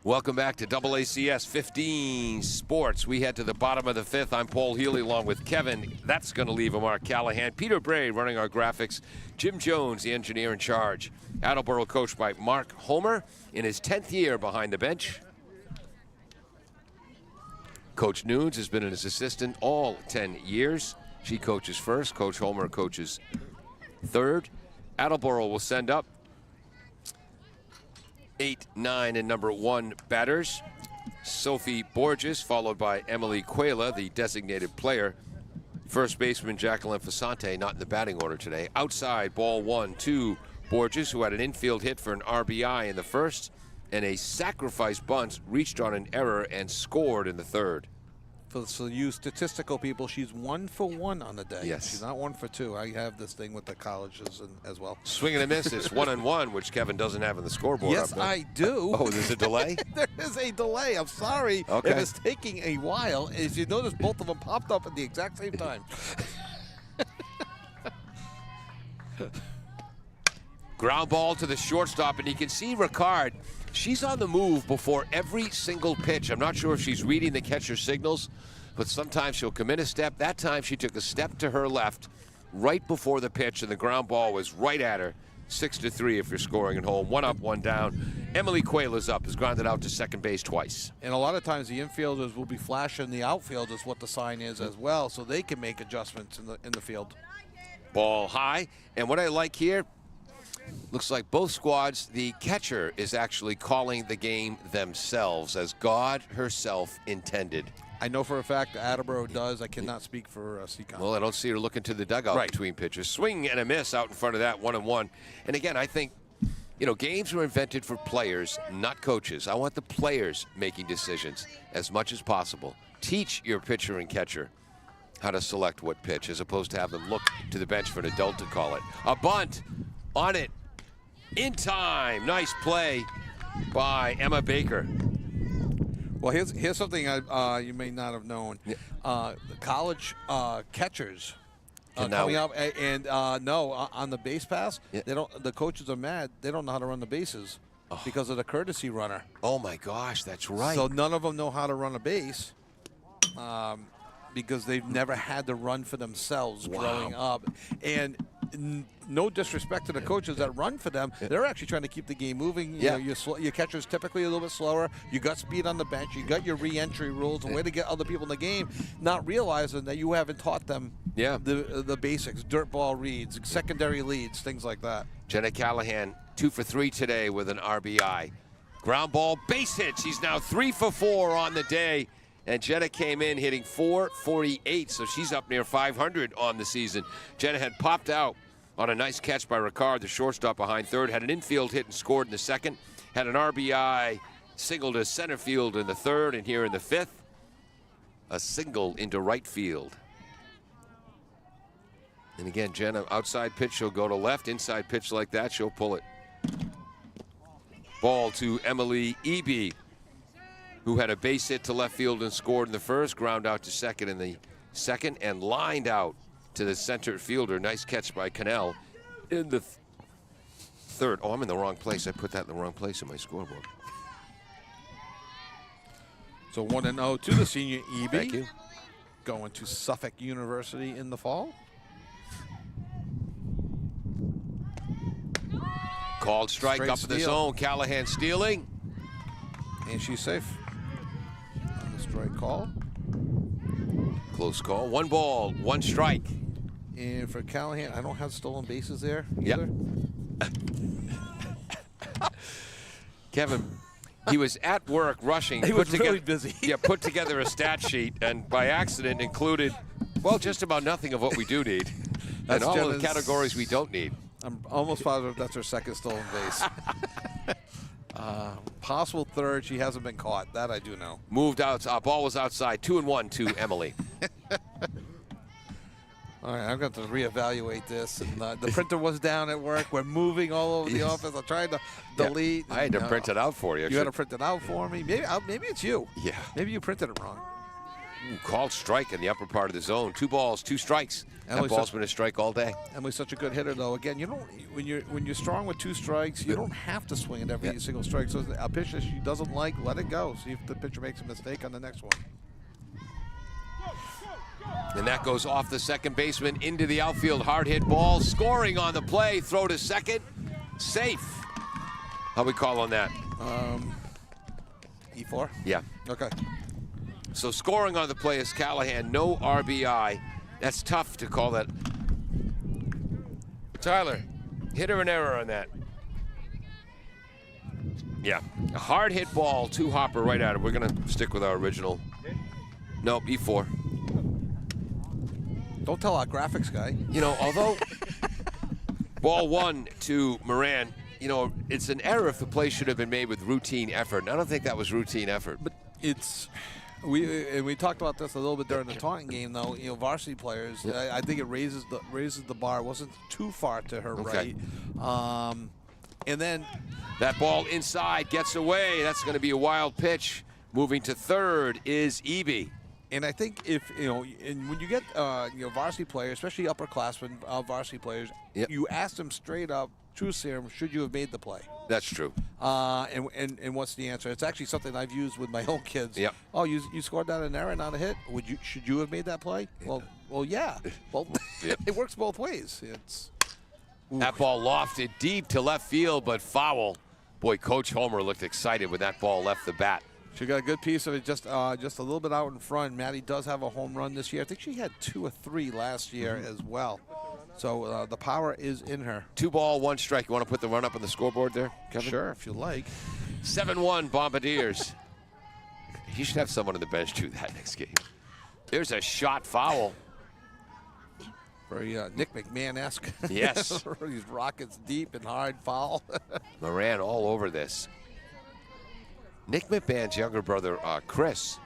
[SPEAKER 2] Welcome back to AACS 15 Sports. We head to the bottom of the 5th. I'm Paul Healy along with Kevin. That's going to leave a Mark Callahan. Peter Bray running our graphics. Jim Jones, the engineer in charge. Attleboro coached by Mark Homer in his 10th year behind the bench. Coach Nunes has been his assistant all 10 years. She coaches first. Coach Homer coaches third. Attleboro will send up 8, 9, and number 1 batters. Sophie Borges, followed by Emily Quayla, the designated player. First baseman Jacqueline Fasante, not in the batting order today. Outside, ball 1 to Borges, who had an infield hit for an RBI in the first, and a sacrifice bunt reached on an error and scored in the third.
[SPEAKER 5] So you statistical people, she's 1 for 1 on the day.
[SPEAKER 2] Yes.
[SPEAKER 5] She's not 1 for 2. I have this thing with the colleges as well.
[SPEAKER 2] Swing and a miss. It's 1-1, which Kevin doesn't have on the scoreboard.
[SPEAKER 5] Yes,
[SPEAKER 2] up there.
[SPEAKER 5] I do.
[SPEAKER 2] Oh, there's a delay?
[SPEAKER 5] There is a delay. I'm sorry
[SPEAKER 2] Okay.
[SPEAKER 5] if it's taking a while. As you notice, both of them popped up at the exact same time.
[SPEAKER 2] Ground ball to the shortstop, and you can see Ricard. She's on the move before every single pitch. I'm not sure if she's reading the catcher's signals, but sometimes she'll come in a step. That time she took a step to her left right before the pitch, and the ground ball was right at her. 6-3 if you're scoring at home. 1 up, 1 down. Emily Quayla's up, has grounded out to second base twice.
[SPEAKER 5] And a lot of times the infielders will be flashing the outfielders what the sign is as well, so they can make adjustments in the field.
[SPEAKER 2] Ball high, and what I like here, looks like both squads, the catcher is actually calling the game themselves as God herself intended.
[SPEAKER 5] I know for a fact Attleboro does. I cannot speak for Seekonk.
[SPEAKER 2] Well, I don't see her looking to the dugout
[SPEAKER 5] Right.
[SPEAKER 2] between pitches. Swing and a miss out in front of that, 1-1. And again, I think, games were invented for players, not coaches. I want the players making decisions as much as possible. Teach your pitcher and catcher how to select what pitch, as opposed to have them look to the bench for an adult to call it. A bunt on it in time. Nice play by Emma Baker.
[SPEAKER 5] Well, here's something you may not have known. The college catchers coming up, and on the base pass, they don't. The coaches are mad. They don't know how to run the bases because of the courtesy runner.
[SPEAKER 2] Oh my gosh, that's right.
[SPEAKER 5] So none of them know how to run a base. Because they've never had to run for themselves growing up. And no disrespect to the coaches that run for them, they're actually trying to keep the game moving. You know, your catcher's typically a little bit slower. You got speed on the bench. You got your re-entry rules, a way to get other people in the game, not realizing that you haven't taught them the basics, dirt ball reads, secondary leads, things like that.
[SPEAKER 2] Jenna Callahan, 2 for 3 today with an RBI. Ground ball, base hit. She's now 3 for 4 on the day. And Jenna came in hitting .448, so she's up near 500 on the season. Jenna had popped out on a nice catch by Ricard, the shortstop behind third, had an infield hit and scored in the second, had an RBI single to center field in the third, and here in the fifth, a single into right field. And again, Jenna, outside pitch, she'll go to left. Inside pitch like that, she'll pull it. Ball to Emily Eby, who had a base hit to left field and scored in the first, ground out to second in the second, and lined out to the center fielder. Nice catch by Cannell in the third. Oh, I'm in the wrong place. I put that in the wrong place in my scoreboard.
[SPEAKER 5] So 1-0 to the senior Eby.
[SPEAKER 2] Thank you.
[SPEAKER 5] Going to Suffolk University in the fall.
[SPEAKER 2] Called strike
[SPEAKER 5] Straight
[SPEAKER 2] up in the
[SPEAKER 5] steal.
[SPEAKER 2] zone. Callahan stealing.
[SPEAKER 5] And she's safe. On the strike call.
[SPEAKER 2] Close call. 1 ball, 1 strike.
[SPEAKER 5] And for Callahan, I don't have stolen bases there
[SPEAKER 2] Yep.
[SPEAKER 5] either.
[SPEAKER 2] Kevin, he was at work rushing.
[SPEAKER 5] He was really busy.
[SPEAKER 2] Put together a stat sheet, and by accident included, well, just about nothing of what we do need. And all of the categories we don't need.
[SPEAKER 5] I'm almost positive that's her second stolen base. Possible third. She hasn't been caught. That I do know.
[SPEAKER 2] Moved out. Ball was outside. 2-1 to Emily.
[SPEAKER 5] All right, I'm going to reevaluate this. And the printer was down at work. We're moving all over the office. I tried to delete.
[SPEAKER 2] I had to print it out for you.
[SPEAKER 5] You had to print it out for me. Maybe it's you.
[SPEAKER 2] Yeah.
[SPEAKER 5] Maybe you printed it wrong.
[SPEAKER 2] Ooh, called strike in the upper part of the zone. 2 balls, 2 strikes. That ball's been a strike all day.
[SPEAKER 5] Emily's such a good hitter, though. Again, you don't when you're strong with 2 strikes, you don't have to swing at every single strike. So a pitch that she doesn't like, let it go. See if the pitcher makes a mistake on the next one.
[SPEAKER 2] And that goes off the second baseman into the outfield. Hard hit ball. Scoring on the play. Throw to second. Safe. How we call on that?
[SPEAKER 5] E4?
[SPEAKER 2] Yeah.
[SPEAKER 5] Okay.
[SPEAKER 2] So scoring on the play is Callahan, no RBI. That's tough to call that. Tyler, hit or an error on that? Yeah, a hard hit ball, two hopper right at it. We're gonna stick with our original. Nope, E4.
[SPEAKER 5] Don't tell our graphics guy.
[SPEAKER 2] You know, although ball one to Moran, you know, it's an error if the play should have been made with routine effort. And I don't think that was routine effort.
[SPEAKER 5] But it's we talked about this a little bit during the Taunton game, though. You know, varsity players. I think it raises the bar. It wasn't too far to her right. And then
[SPEAKER 2] that ball inside gets away. That's going to be a wild pitch. Moving to third is Eby.
[SPEAKER 5] And I think if, you know, and when you get, you know, varsity players, especially upperclassmen, varsity players, you ask them straight up, truth serum, should you have made the play?
[SPEAKER 2] That's true.
[SPEAKER 5] And what's the answer? It's actually something I've used with my own kids.
[SPEAKER 2] Yep.
[SPEAKER 5] Oh, you scored down an error, not a hit. Should you have made that play? Well, yeah. Well, it works both ways. It's
[SPEAKER 2] that ball lofted deep to left field, but foul. Boy, Coach Homer looked excited when that ball left the bat.
[SPEAKER 5] She got a good piece of it, just a little bit out in front. Maddie does have a home run this year. I think she had 2 or 3 last year as well. So the power is in her.
[SPEAKER 2] 2 ball, 1 strike. You want to put the run up on the scoreboard there, Kevin?
[SPEAKER 5] Sure, if you like.
[SPEAKER 2] 7-1 Bombardiers. You should have someone on the bench do that next game. There's a shot foul.
[SPEAKER 5] Very Nick McMahon-esque.
[SPEAKER 2] Yes.
[SPEAKER 5] These rockets deep and hard foul.
[SPEAKER 2] Moran all over this. Nick McMahon's younger brother, Chris,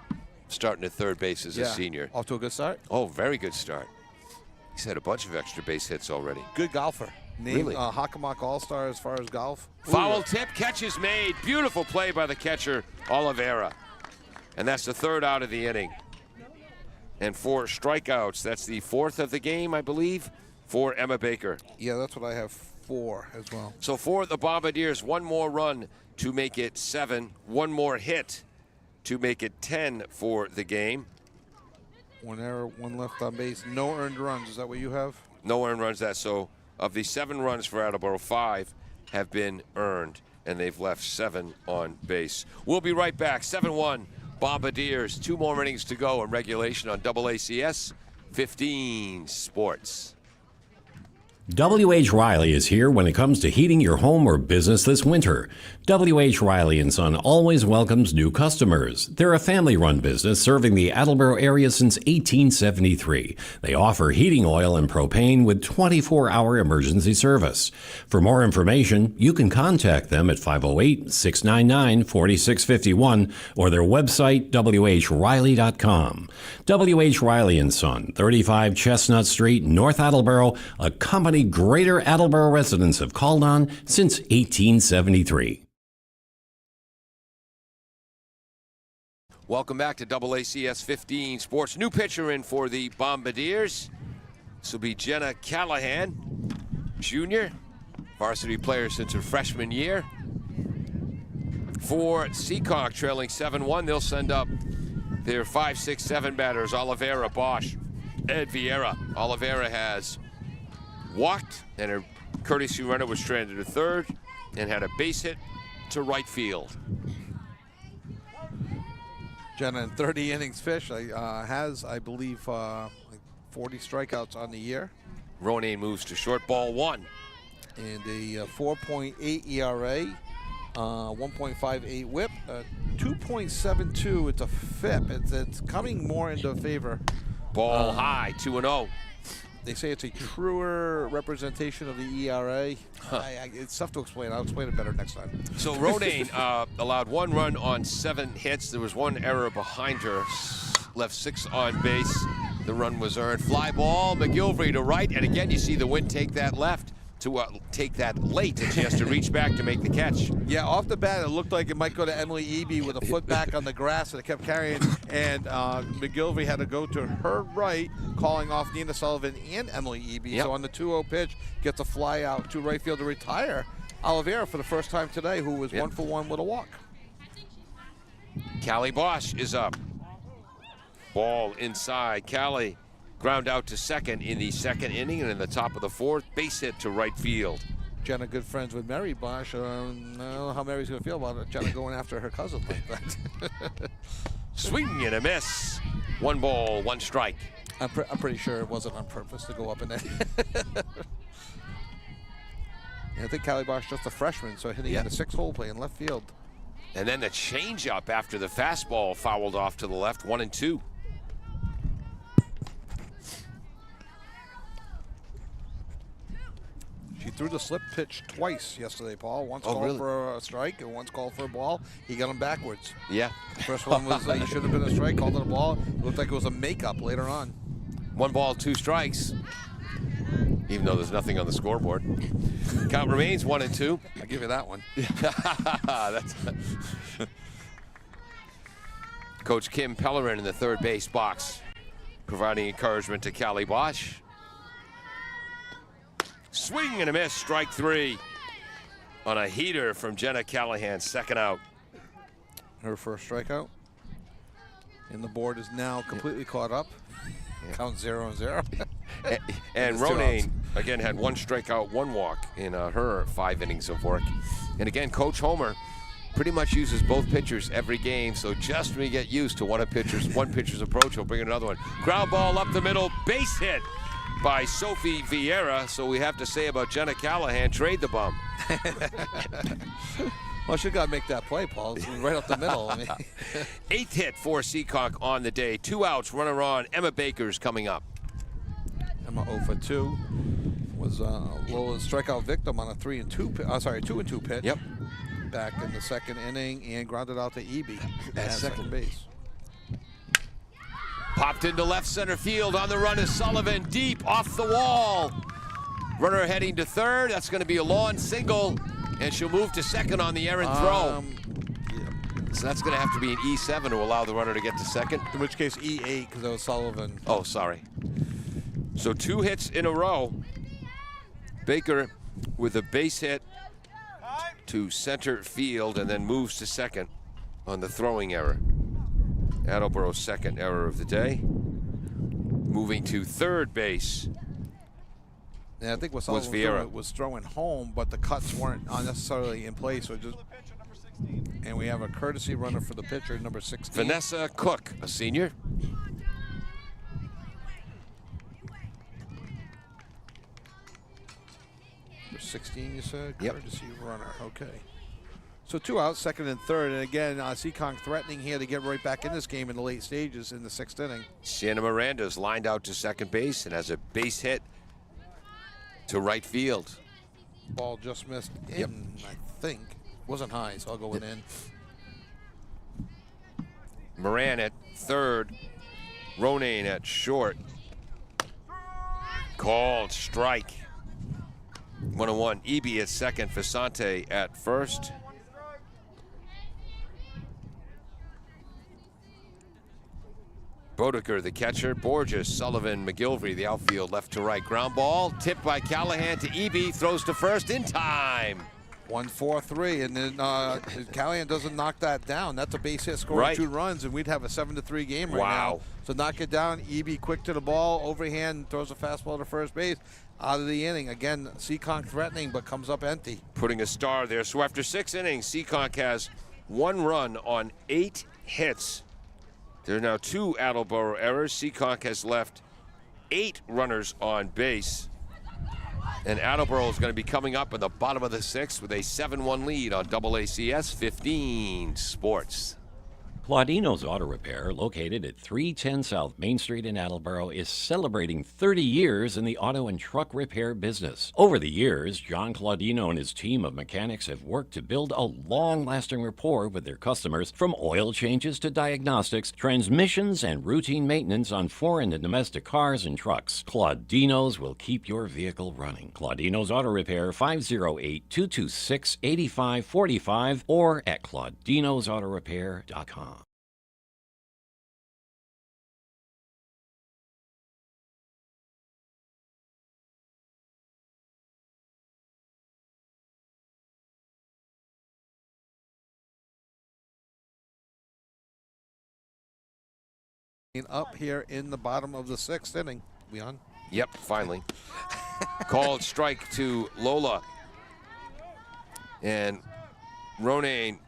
[SPEAKER 2] starting at third base as a senior.
[SPEAKER 5] Off to a good start?
[SPEAKER 2] Oh, very good start. He's had a bunch of extra base hits already.
[SPEAKER 5] Good golfer. Named
[SPEAKER 2] Really?
[SPEAKER 5] Hockomock All-Star as far as golf.
[SPEAKER 2] Foul tip, catch is made. Beautiful play by the catcher, Oliveira. And that's the 3rd out of the inning. And 4 strikeouts. That's the 4th of the game, I believe, for Emma Baker.
[SPEAKER 5] Yeah, that's what I have 4 as well.
[SPEAKER 2] So for the Bombardiers, 1 more run to make it 7. 1 more hit to make it 10 for the game.
[SPEAKER 5] 1 error, 1 left on base. No earned runs. Is that what you have?
[SPEAKER 2] No earned runs. That so of the 7 runs for Attleboro, 5 have been earned, and they've left 7 on base. We'll be right back. 7-1 Bombardiers. 2 more innings to go in regulation on AACS 15 Sports.
[SPEAKER 1] W.H. Riley is here when it comes to heating your home or business this winter. W.H. Riley & Son always welcomes new customers. They're a family-run business serving the Attleboro area since 1873. They offer heating oil and propane with 24-hour emergency service. For more information, you can contact them at 508-699-4651 or their website, whriley.com. W.H. Riley & Son, 35 Chestnut Street, North Attleboro, a company Greater Attleboro residents have called on since 1873.
[SPEAKER 2] Welcome back to AACS 15 Sports. New pitcher in for the Bombardiers. This will be Jenna Callahan, junior, varsity player since her freshman year. For Seekonk, trailing 7-1, they'll send up their 5, 6, 7 batters, Oliveira, Bosch, Ed Vieira. Oliveira has walked, and her courtesy runner was stranded to third and had a base hit to right field.
[SPEAKER 5] Jenna in 30 innings fish has, I believe, like 40 strikeouts on the year.
[SPEAKER 2] Ronayne moves to short, ball 1.
[SPEAKER 5] And a 4.8 ERA, 1.58 whip, 2.72. It's a FIP. It's coming more into favor.
[SPEAKER 2] Ball high, 2-0.
[SPEAKER 5] They say it's a truer representation of the ERA. It's tough to explain. I'll explain it better next time.
[SPEAKER 2] So Ronayne allowed 1 run on 7 hits. There was 1 error behind her. Left 6 on base. The run was earned. Fly ball, McGilvery to right. And again, you see the wind take that left to take that late. And she has to reach back to make the catch.
[SPEAKER 5] Yeah, off the bat, it looked like it might go to Emily Eby with a foot back on the grass, and it kept carrying. And McGilvery had to go to her right, calling off Nina Sullivan and Emily Eby.
[SPEAKER 2] Yep.
[SPEAKER 5] So on the 2-0 pitch, gets a fly out to right field to retire Oliveira for the first time today, who was 1 for 1 with a walk.
[SPEAKER 2] Callie Bosch is up. Ball inside. Callie ground out to second in the 2nd inning, and in the top of the 4th, base hit to right field.
[SPEAKER 5] Jenna, good friends with Mary Bosch. I don't know how Mary's going to feel about it. Jenna going after her cousin like that.
[SPEAKER 2] Swing and a miss. 1 ball, 1 strike.
[SPEAKER 5] I'm pretty sure it wasn't on purpose to go up in there. I think Callie Bosch just a freshman, so hitting in a 6-hole play in left field.
[SPEAKER 2] And then the changeup after the fastball fouled off to the left, 1-2.
[SPEAKER 5] She threw the slip pitch twice yesterday, Paul. Once
[SPEAKER 2] Oh,
[SPEAKER 5] called
[SPEAKER 2] really?
[SPEAKER 5] for a strike and once called for a ball. He got them backwards.
[SPEAKER 2] Yeah.
[SPEAKER 5] First one was you should have been a strike, called it a ball. It looked like it was a makeup later on.
[SPEAKER 2] 1 ball, 2 strikes. Even though there's nothing on the scoreboard. Count remains 1-2.
[SPEAKER 5] I'll give you that one.
[SPEAKER 2] That's Coach Kim Pellerin in the third base box, providing encouragement to Callie Bosch. Swing and a miss, strike 3 on a heater from Jenna Callahan, second out.
[SPEAKER 5] Her first strikeout. And the board is now completely caught up. Count 0-0.
[SPEAKER 2] And
[SPEAKER 5] It's 2
[SPEAKER 2] Ronayne,
[SPEAKER 5] outs.
[SPEAKER 2] again, had 1 strikeout, 1 walk in her 5 innings of work. And again, Coach Homer pretty much uses both pitchers every game, so just when we get used to one pitcher's approach, he'll bring another one. Ground ball up the middle, base hit by Sophie Vieira. So we have to say about Jenna Callahan, trade the bum.
[SPEAKER 5] Well, she got to make that play, Paul. It's right up the middle. I mean,
[SPEAKER 2] 8th hit for Seekonk on the day. 2 outs, runner on. Emma Baker's coming up.
[SPEAKER 5] Emma 0 for 2 was Lola's strikeout victim on a 2-2 pitch.
[SPEAKER 2] Yep.
[SPEAKER 5] Back in the 2nd inning and grounded out to Eby
[SPEAKER 2] At
[SPEAKER 5] at second base.
[SPEAKER 2] Popped into left center field. On the run is Sullivan, deep off the wall. Runner heading to third. That's going to be a lawn single, and she'll move to second on the errant throw. So that's going to have to be an E7 to allow the runner to get to second.
[SPEAKER 5] In which case E8 because that was Sullivan.
[SPEAKER 2] Oh, sorry. So 2 hits in a row. Baker with a base hit to center field and then moves to second on the throwing error. Attleboro's second error of the day. Moving to third base.
[SPEAKER 5] And I think what Sullivan was
[SPEAKER 2] Vieira.
[SPEAKER 5] doing was throwing home, but the cuts weren't unnecessarily in place. So just, and we have a courtesy runner for the pitcher, number 16.
[SPEAKER 2] Vanessa Cook, a senior.
[SPEAKER 5] Number 16, you said?
[SPEAKER 2] Yep.
[SPEAKER 5] Courtesy runner, okay. So 2 outs, 2nd and 3rd. And again, Seekonk threatening here to get right back in this game in the late stages in the 6th inning.
[SPEAKER 2] Sienna Miranda's lined out to second base and has a base hit to right field.
[SPEAKER 5] Ball just missed in,
[SPEAKER 2] Yep.
[SPEAKER 5] I think. Wasn't high, so I'll go with in.
[SPEAKER 2] Moran at third. Ronayne at short. Called strike. 1-1. Eby at second. Fasante at first. Bodeker, the catcher. Borges, Sullivan, McGilvery, the outfield, left to right. Ground ball, tipped by Callahan to Eby, throws to first in time.
[SPEAKER 5] 1-4-3, and then Callahan doesn't knock that down. That's a base hit scoring
[SPEAKER 2] Right.
[SPEAKER 5] 2 runs, and we'd have a 7-3 game right
[SPEAKER 2] Wow.
[SPEAKER 5] now. So knock it down. Eby quick to the ball, overhand, throws a fastball to first base. Out of the inning. Again, Seekonk threatening, but comes up empty.
[SPEAKER 2] Putting a star there. So after 6 innings, Seekonk has 1 run on 8 hits. There are now 2 Attleboro errors. Seekonk has left 8 runners on base. And Attleboro is going to be coming up in the bottom of the 6th with a 7-1 lead on AACS 15 Sports.
[SPEAKER 3] Claudino's Auto Repair, located at 310 South Main Street in Attleboro, is celebrating 30 years in the auto and truck repair business. Over the years, John Claudino and his team of mechanics have worked to build a long-lasting rapport with their customers, from oil changes to diagnostics, transmissions, and routine maintenance on foreign and domestic cars and trucks. Claudino's will keep your vehicle running. Claudino's Auto Repair, 508-226-8545, or at claudinosautorepair.com.
[SPEAKER 5] Up here in the bottom of the 6th inning. We on?
[SPEAKER 2] Yep, finally. Called strike to Lola. And Ronayne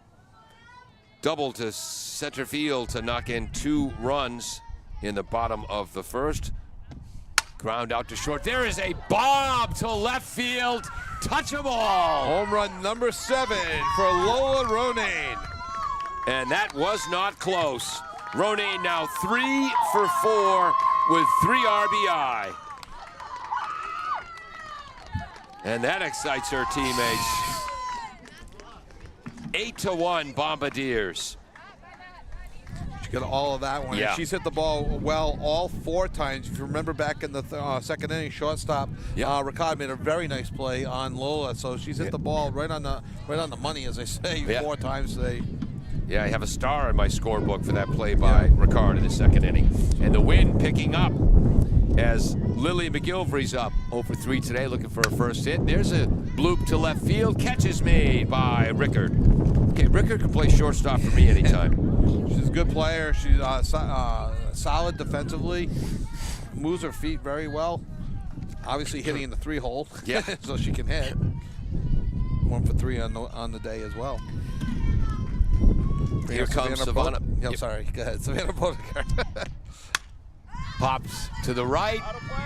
[SPEAKER 2] double to center field to knock in 2 runs in the bottom of the first. Ground out to short. There is a bomb to left field. Touchable.
[SPEAKER 5] Home run number 7 for Lola Ronayne.
[SPEAKER 2] And that was not close. Ronayne now 3 for 4 with 3 RBI. And that excites her teammates. 8-1 Bombardiers.
[SPEAKER 5] She got all of that one.
[SPEAKER 2] Yeah.
[SPEAKER 5] And she's hit the ball well all 4 times. If you remember back in the second inning, shortstop Ricard made a very nice play on Lola. So she's hit the ball right on the money, as they say, 4 times today.
[SPEAKER 2] Yeah, I have a star in my scorebook for that play by Ricard in the second inning. And the wind picking up as Lily McGilvery's up 0 for 3 today, looking for her first hit. There's a bloop to left field. Catch is made by Rickard. Okay, Rickard can play shortstop for me anytime.
[SPEAKER 5] She's a good player. She's solid defensively. Moves her feet very well. Obviously hitting in the 3-hole.
[SPEAKER 2] Yeah.
[SPEAKER 5] So she can hit. 1 for 3 on the day as well.
[SPEAKER 2] Here comes Savannah.
[SPEAKER 5] I'm sorry. Go ahead. Savannah Bodekar.
[SPEAKER 2] Pops to the right.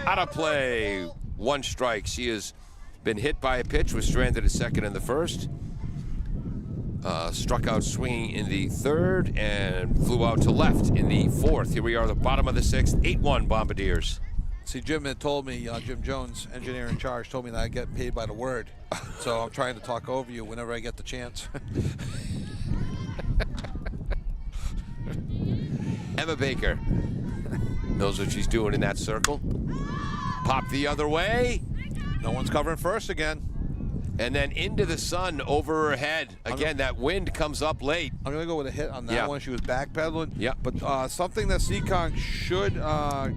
[SPEAKER 2] Out of play. 1 strike. She has been hit by a pitch, was stranded at second in the first. Struck out swinging in the third and flew out to left in the fourth. Here we are, the bottom of the 6th. 8-1 Bombardiers.
[SPEAKER 5] See, Jim had told me, Jim Jones, engineer in charge, told me that I get paid by the word. So I'm trying to talk over you whenever I get the chance.
[SPEAKER 2] Emma Baker knows what she's doing in that circle. Pop the other way.
[SPEAKER 5] No one's covering first again.
[SPEAKER 2] And then into the sun over her head. Again, that wind comes up late.
[SPEAKER 5] I'm going to go with a hit on that one. She was backpedaling.
[SPEAKER 2] Yeah.
[SPEAKER 5] But something that Seekonk should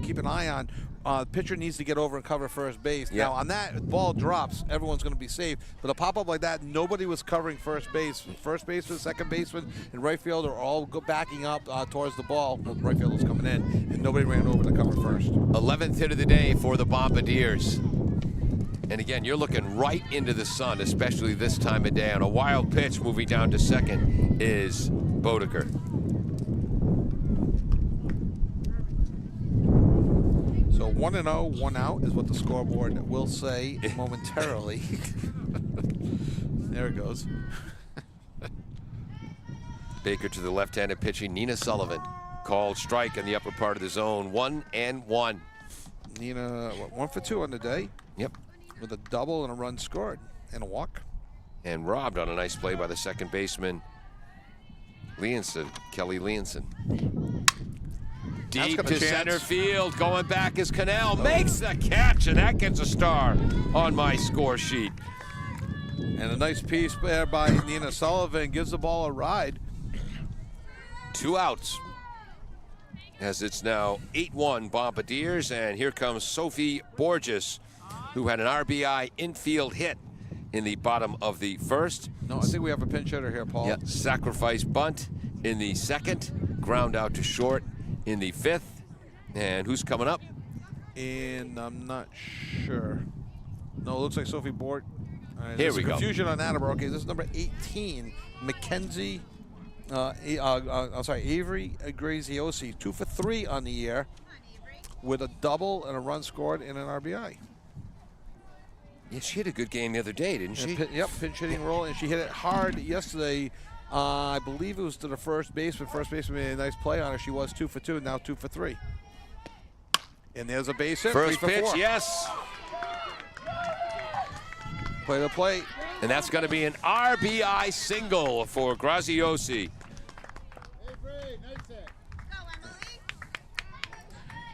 [SPEAKER 5] keep an eye on, the pitcher needs to get over and cover first base.
[SPEAKER 2] Yeah.
[SPEAKER 5] Now, on that, if the ball drops, everyone's going to be safe. But a pop-up like that, nobody was covering first base. First baseman, second baseman, and right field are all backing up towards the ball. Well, right field was coming in, and nobody ran over to cover first.
[SPEAKER 2] 11th hit of the day for the Bombardiers. And again, you're looking right into the sun, especially this time of day. On a wild pitch, moving down to second is Bodekar.
[SPEAKER 5] So 1-0, 1 out is what the scoreboard will say momentarily. There it goes.
[SPEAKER 2] Baker to the left-handed pitching. Nina Sullivan called strike in the upper part of the zone. 1-1.
[SPEAKER 5] Nina, 1 for 2 on the day.
[SPEAKER 2] Yep.
[SPEAKER 5] With a double and a run scored and a walk.
[SPEAKER 2] And robbed on a nice play by the second baseman, Kelly Leonson. Deep to center field, going back is Cannell, makes the catch, and that gets a star on my score sheet.
[SPEAKER 5] And a nice piece there by Nina Sullivan, gives the ball a ride.
[SPEAKER 2] 2 outs, as it's now 8-1 Bombardiers, and here comes Sophie Borges, who had an RBI infield hit in the bottom of the first.
[SPEAKER 5] No, I think we have a pinch hitter here, Paul.
[SPEAKER 2] Yeah, sacrifice bunt in the second, ground out to short in the 5th. And who's coming up?
[SPEAKER 5] And I'm not sure. No, it looks like Sophie Bort.
[SPEAKER 2] Here we go.
[SPEAKER 5] Confusion on Attleboro. Okay, this is number 18, Mackenzie. Avery Graziosi, 2 for 3 on the year, with a double and a run scored and an RBI.
[SPEAKER 2] Yeah, she had a good game the other day, didn't she?
[SPEAKER 5] Yep, pinch hitting role, and she hit it hard yesterday. I believe it was to the first baseman. First baseman made a nice play on her. She was 2 for 2, now 2 for 3. And there's a base hit.
[SPEAKER 2] First
[SPEAKER 5] 3 for
[SPEAKER 2] pitch,
[SPEAKER 5] 4.
[SPEAKER 2] yes.
[SPEAKER 5] Play the plate.
[SPEAKER 2] And that's going to be an RBI single for Graziosi.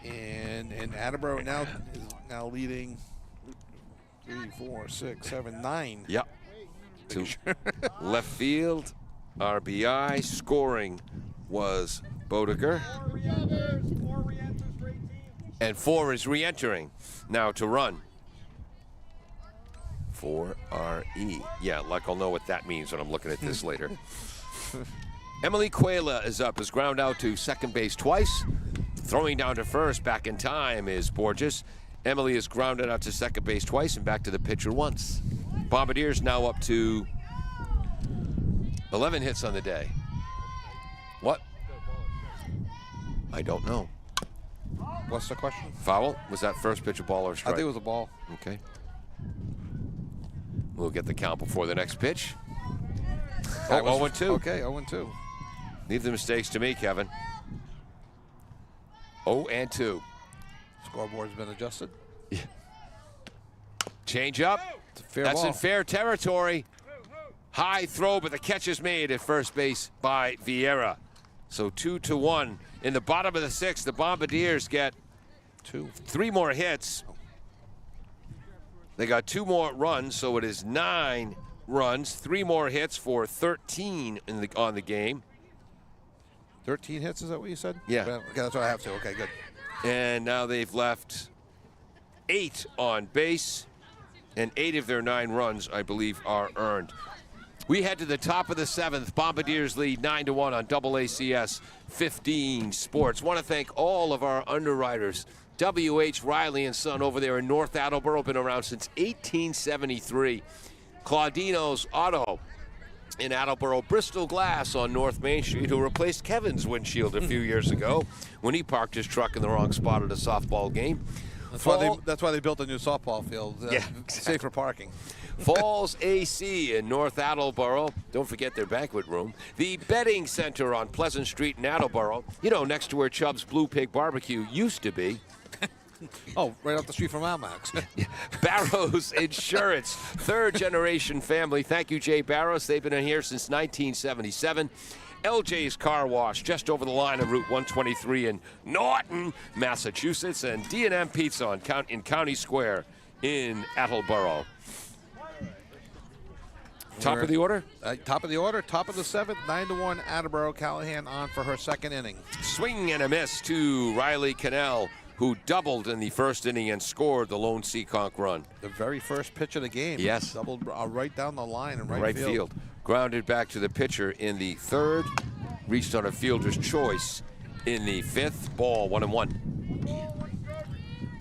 [SPEAKER 5] And Attleboro now leading 3, 4, 6, 7, 9.
[SPEAKER 2] Yep. To left field, RBI. Scoring was Bodekar. And 4 is re-entering now to run. 4-R-E. Yeah, like I'll know what that means when I'm looking at this later. Emily Quayla is up, is ground out to second base twice. Throwing down to first, back in time, is Borges. Emily is grounded out to second base twice and back to the pitcher once. Bombardiers now up to 11 hits on the day. I don't know.
[SPEAKER 5] What's the question?
[SPEAKER 2] Foul? Was that first pitch a ball or a
[SPEAKER 5] I
[SPEAKER 2] strike?
[SPEAKER 5] think it was a ball.
[SPEAKER 2] Okay. We'll get the count before the next pitch.
[SPEAKER 5] That was
[SPEAKER 2] 0-2.
[SPEAKER 5] Okay, 0-2.
[SPEAKER 2] Leave the mistakes to me, Kevin. 0-2.
[SPEAKER 5] Scoreboard's been adjusted.
[SPEAKER 2] Change up.
[SPEAKER 5] It's a fair
[SPEAKER 2] That's
[SPEAKER 5] ball.
[SPEAKER 2] in fair territory. High throw, but the catch is made at first base by Vieira. So 2-1. In the bottom of the sixth, the Bombardiers get 3 more hits. They got 2 more runs, so it is 9 runs. 3 more hits for 13 on the game.
[SPEAKER 5] 13 hits, is that what you said?
[SPEAKER 2] Yeah.
[SPEAKER 5] Okay, that's what I have to. Okay, good.
[SPEAKER 2] And now they've left 8 on base, and 8 of their 9 runs, I believe, are earned. We head to the top of the 7th. Bombardiers lead 9-1 on AACS 15 Sports. Want to thank all of our underwriters. W.H. Riley and Son over there in North Attleboro, been around since 1873. Claudino's Auto in Attleboro. Bristol Glass on North Main Street, who replaced Kevin's windshield a few years ago when he parked his truck in the wrong spot at a softball game.
[SPEAKER 5] That's why they built a new softball field.
[SPEAKER 2] Yeah, exactly.
[SPEAKER 5] Safer parking.
[SPEAKER 2] Falls AC in North Attleboro. Don't forget their banquet room. The Betting Center on Pleasant Street in Attleboro. You know, next to where Chubb's Blue Pig Barbecue used to be.
[SPEAKER 5] Oh, right off the street from Almax.
[SPEAKER 2] Barrows Insurance, 3rd-generation family. Thank you, Jay Barrows. They've been in here since 1977. LJ's Car Wash, just over the line of Route 123 in Norton, Massachusetts. And D&M Pizza in County Square in Attleboro. Top of the order?
[SPEAKER 5] Top of the order, top of the 7th, 9-1, Attleboro. Callahan on for her 2nd inning.
[SPEAKER 2] Swing and a miss to Riley Cannell, who doubled in the first inning and scored the lone Seekonk run.
[SPEAKER 5] The very first pitch of the game.
[SPEAKER 2] Yes.
[SPEAKER 5] Doubled right down the line in
[SPEAKER 2] Right field. Grounded back to the pitcher in the 3rd. Reached on a fielder's choice in the 5th. Ball 1-1.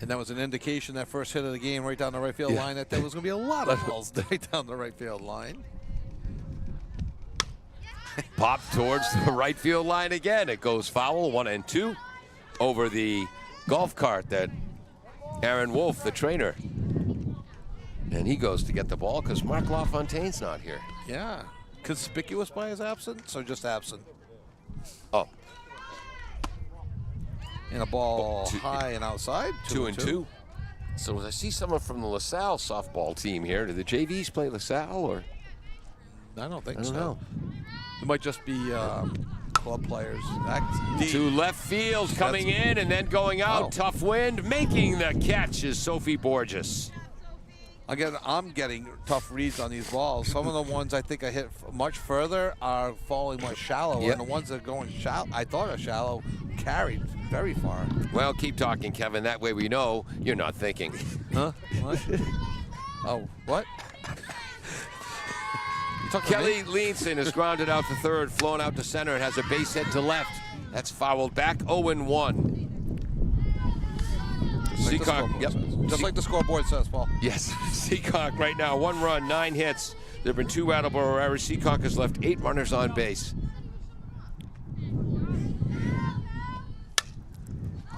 [SPEAKER 5] And that was an indication, that first hit of the game right down the right field line, that there was going to be a lot of balls right down the right field line.
[SPEAKER 2] Pop towards the right field line again. It goes foul, 1-2, over the golf cart that Aaron Wolf, the trainer. And he goes to get the ball because Mark LaFontaine's not here.
[SPEAKER 5] Yeah. Conspicuous by his absence or just absent?
[SPEAKER 2] Oh.
[SPEAKER 5] And a ball high and outside.
[SPEAKER 2] 2-2. So I see someone from the LaSalle softball team here. Do the JVs play LaSalle or?
[SPEAKER 5] I don't think
[SPEAKER 2] I don't know.
[SPEAKER 5] It might just be club players.
[SPEAKER 2] To left field, coming in and then going out.
[SPEAKER 5] Wow.
[SPEAKER 2] Tough wind. Making the catch is Sophie Borges.
[SPEAKER 5] Again, I'm getting tough reads on these balls. Some of the ones I think I hit much further are falling much shallower.
[SPEAKER 2] Yep.
[SPEAKER 5] And the ones that are going shallow, I thought are shallow, carried very far.
[SPEAKER 2] Well, keep talking, Kevin. That way we know you're not thinking.
[SPEAKER 5] Huh? What? Oh, what? You talking to
[SPEAKER 2] Kelly
[SPEAKER 5] me?
[SPEAKER 2] Leanson is grounded out to 3rd, flown out to center, and has a base hit to left. That's fouled back, 0-1. Seekonk, yep.
[SPEAKER 5] Just like the scoreboard says, Paul.
[SPEAKER 2] Yes, Seekonk right now, 1 run, 9 hits. There have been 2 Attleboro errors. Seekonk has left 8 runners on base.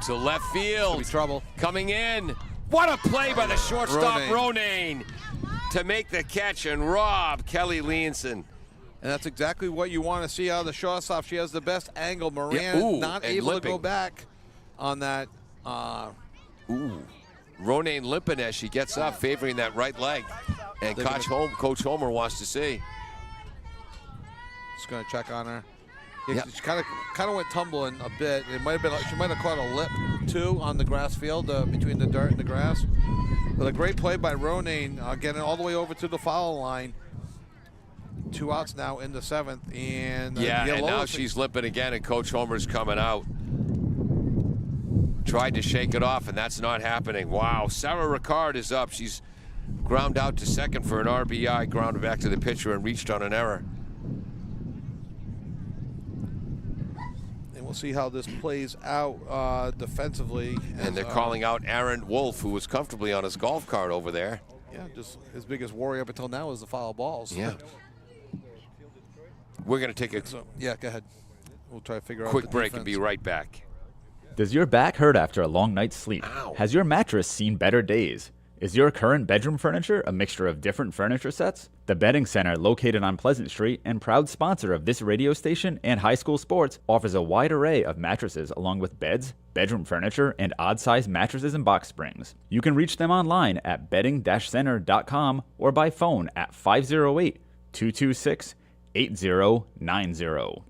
[SPEAKER 2] To left field.
[SPEAKER 5] Could be trouble.
[SPEAKER 2] Coming in. What a play by the shortstop, Ronayne, to make the catch and rob Kelly Leanson.
[SPEAKER 5] And that's exactly what you want to see out of the shortstop. She has the best angle. Moran not able to go back on that.
[SPEAKER 2] Ronayne limping as she gets up, favoring that right leg. And Coach Homer wants to see.
[SPEAKER 5] Just going to check on her.
[SPEAKER 2] Yep.
[SPEAKER 5] She kind of went tumbling a bit. It might have been, she might have caught a lip too on the grass field between the dirt and the grass. But a great play by Ronayne, getting all the way over to the foul line. 2 outs now in the 7th, and
[SPEAKER 2] and now she's limping again, and Coach Homer's coming out. Tried to shake it off, and that's not happening. Wow, Sarah Ricard is up. She's ground out to 2nd for an RBI, grounded back to the pitcher and reached on an error.
[SPEAKER 5] And we'll see how this plays out defensively.
[SPEAKER 2] And they're calling out Aaron Wolf, who was comfortably on his golf cart over there.
[SPEAKER 5] Yeah, just his biggest worry up until now is the foul balls.
[SPEAKER 2] Yeah. We're going to take a
[SPEAKER 5] So, yeah, go ahead. We'll try to figure out
[SPEAKER 2] quick
[SPEAKER 5] the
[SPEAKER 2] break and
[SPEAKER 5] defense.
[SPEAKER 2] be right back.
[SPEAKER 4] Does your back hurt after a long night's sleep?
[SPEAKER 2] Ow.
[SPEAKER 4] Has your mattress seen better days? Is your current bedroom furniture a mixture of different furniture sets? The Bedding Center, located on Pleasant Street and proud sponsor of this radio station and high school sports, offers a wide array of mattresses along with beds, bedroom furniture, and odd-sized mattresses and box springs. You can reach them online at bedding-center.com or by phone at 508-226-8090.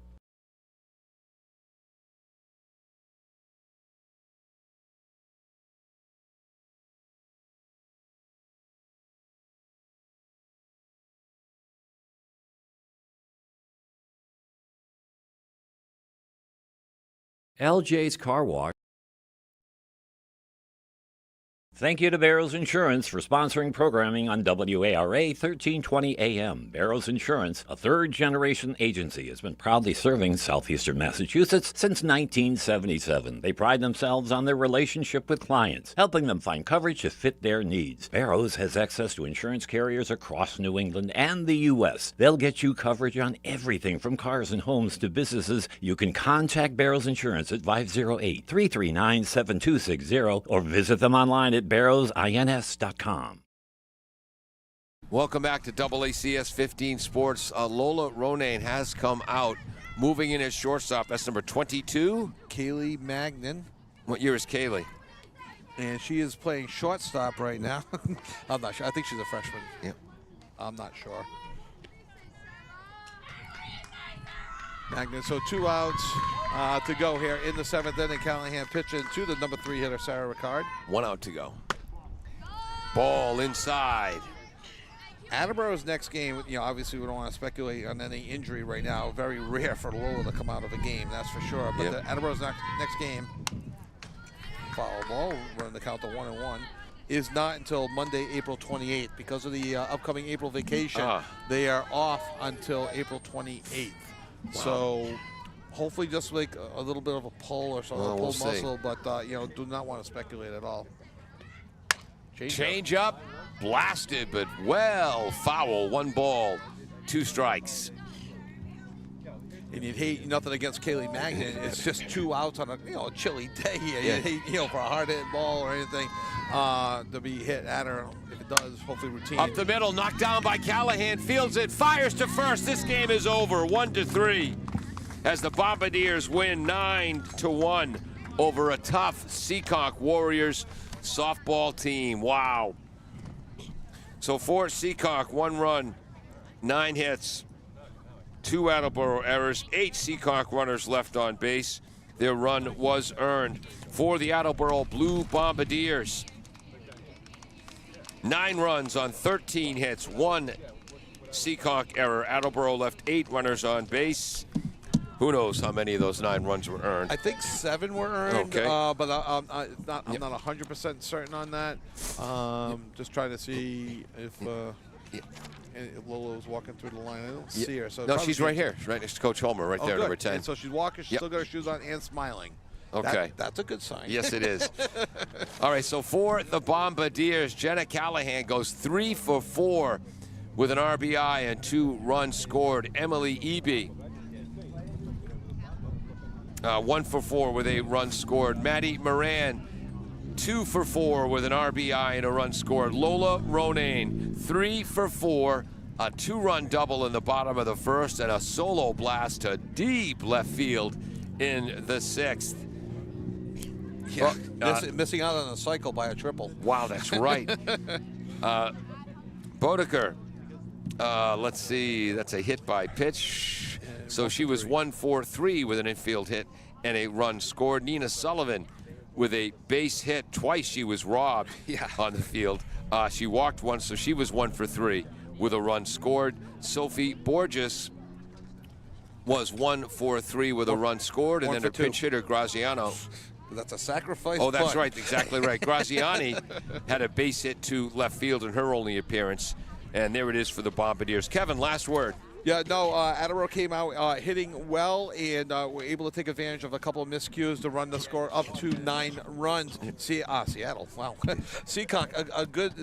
[SPEAKER 1] LJ's Car Wash.
[SPEAKER 3] Thank you to Barrows Insurance for sponsoring programming on WARA 1320 AM. Barrows Insurance, a third-generation agency, has been proudly serving southeastern Massachusetts since 1977. They pride themselves on their relationship with clients, helping them find coverage to fit their needs. Barrows has access to insurance carriers across New England and the U.S. They'll get you coverage on everything from cars and homes to businesses. You can contact Barrows Insurance at 508-339-7260 or visit them online at barrowsins.com.
[SPEAKER 2] Welcome back to AACS 15 Sports. Lola Ronayne has come out, moving in as shortstop. That's number 22.
[SPEAKER 5] Kaylee Magnan,
[SPEAKER 2] What year is Kaylee?
[SPEAKER 5] and she is playing shortstop right now. I'm not sure. I think she's a freshman.
[SPEAKER 2] Yeah.
[SPEAKER 5] I'm not sure. Magnan, so 2 outs to go here in the 7th inning. Callahan pitching to the number 3 hitter, Sarah Ricard.
[SPEAKER 2] 1 out to go. Ball inside.
[SPEAKER 5] Attleboro's next game, obviously we don't want to speculate on any injury right now. Very rare for Lola to come out of a game, that's for sure. But the Attleboro's next game, foul ball, run the count to 1-1, is not until Monday, April 28th. Because of the upcoming April vacation, they are off until April 28th. Wow. So hopefully just like a little bit of a pull or something,
[SPEAKER 2] we'll
[SPEAKER 5] muscle, but do not want to speculate at all.
[SPEAKER 2] Change up, blasted, but well foul. 1 ball, 2 strikes.
[SPEAKER 5] And you'd hate nothing against Kaylee Magnan. It's just 2 outs on a chilly day. You'd hate for a hard hit ball or anything to be hit at her. If it does, hopefully routine.
[SPEAKER 2] Up the middle, knocked down by Callahan. Fields it, fires to first. This game is over, 1-3, as the Bombardiers win 9-1 over a tough Seekonk Warriors softball team. Wow. So for Seekonk, 1 run, 9 hits, 2 Attleboro errors, 8 Seekonk runners left on base. Their run was earned. For the Attleboro Blue Bombardiers, 9 runs on 13 hits, 1 Seekonk error. Attleboro left 8 runners on base. Who knows how many of those 9 runs were earned?
[SPEAKER 5] I think 7 were earned,
[SPEAKER 2] Okay.
[SPEAKER 5] but I'm not 100% certain on that. Just trying to see if Lola was walking through the line. I don't see her. So
[SPEAKER 2] no, she's right here. She's right next to Coach Homer, right there,
[SPEAKER 5] good.
[SPEAKER 2] number 10.
[SPEAKER 5] And so she's walking. She's still got her shoes on and smiling.
[SPEAKER 2] Okay.
[SPEAKER 5] That's a good sign.
[SPEAKER 2] Yes, it is. All right, so for the Bombardiers, Jenna Callahan goes 3 for 4 with an RBI and 2 runs scored. Emily Eby, 1 for 4 with a run scored. Maddie Moran, 2 for 4 with an RBI and a run scored. Lola Ronayne, 3 for 4, a 2-run double in the bottom of the 1st, and a solo blast to deep left field in the 6th.
[SPEAKER 5] Yeah, missing out on a cycle by a triple.
[SPEAKER 2] Wow, that's right. Bodeker, let's see, that's a hit by pitch. So she was 1 for 3 with an infield hit and a run scored. Nina Sullivan with a base hit. Twice she was robbed on the field. She walked once, so she was 1 for 3 with a run scored. Sophie Borges was 1 for 3 with a run scored, and then her pinch hitter, Graziano.
[SPEAKER 5] That's a sacrifice.
[SPEAKER 2] Oh, that's right, exactly right. Graziani had a base hit to left field in her only appearance, and there it is for the Bombardiers. Kevin, last word.
[SPEAKER 5] Yeah, no, Attleboro came out hitting well and were able to take advantage of a couple of miscues to run the score up to 9 runs. Seattle, wow. Seekonk,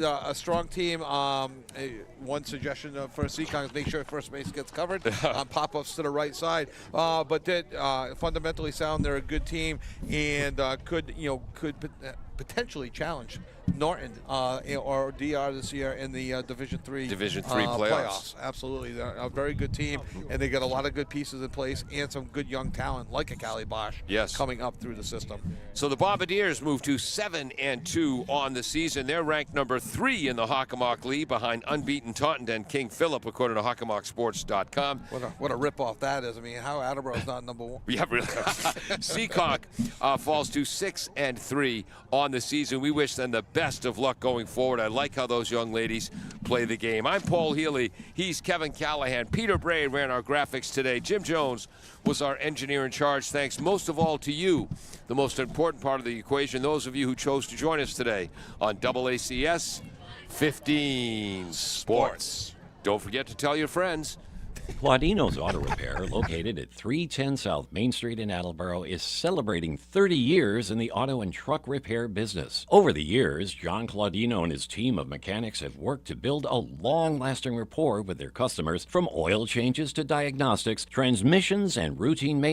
[SPEAKER 5] a strong team. One suggestion for Seekonk is make sure first base gets covered on pop-ups to the right side. But fundamentally sound, they're a good team and could potentially challenge Norton or DR this year in the Division III
[SPEAKER 2] playoffs.
[SPEAKER 5] Absolutely, they're a very good team, and they got a lot of good pieces in place and some good young talent like a Cali Bosch coming up through the system.
[SPEAKER 2] So the Bombardiers move to 7-2 on the season. They're ranked number 3 in the Hockomock League behind unbeaten Taunton and King Philip, according to HockomockSports.com.
[SPEAKER 5] What a rip-off that is. I mean, how Attleboro's not number 1.
[SPEAKER 2] Yeah, really. Seekonk falls to 6-3 on the season. We wish them the best of luck going forward. I like how those young ladies play the game. I'm Paul Healy. He's Kevin Callahan. Peter Bray ran our graphics today. Jim Jones was our engineer in charge. Thanks most of all to you, the most important part of the equation, those of you who chose to join us today on AACS 15 Sports. Don't forget to tell your friends.
[SPEAKER 3] Claudino's Auto Repair, located at 310 South Main Street in Attleboro, is celebrating 30 years in the auto and truck repair business. Over the years, John Claudino and his team of mechanics have worked to build a long-lasting rapport with their customers, from oil changes to diagnostics, transmissions, and routine maintenance.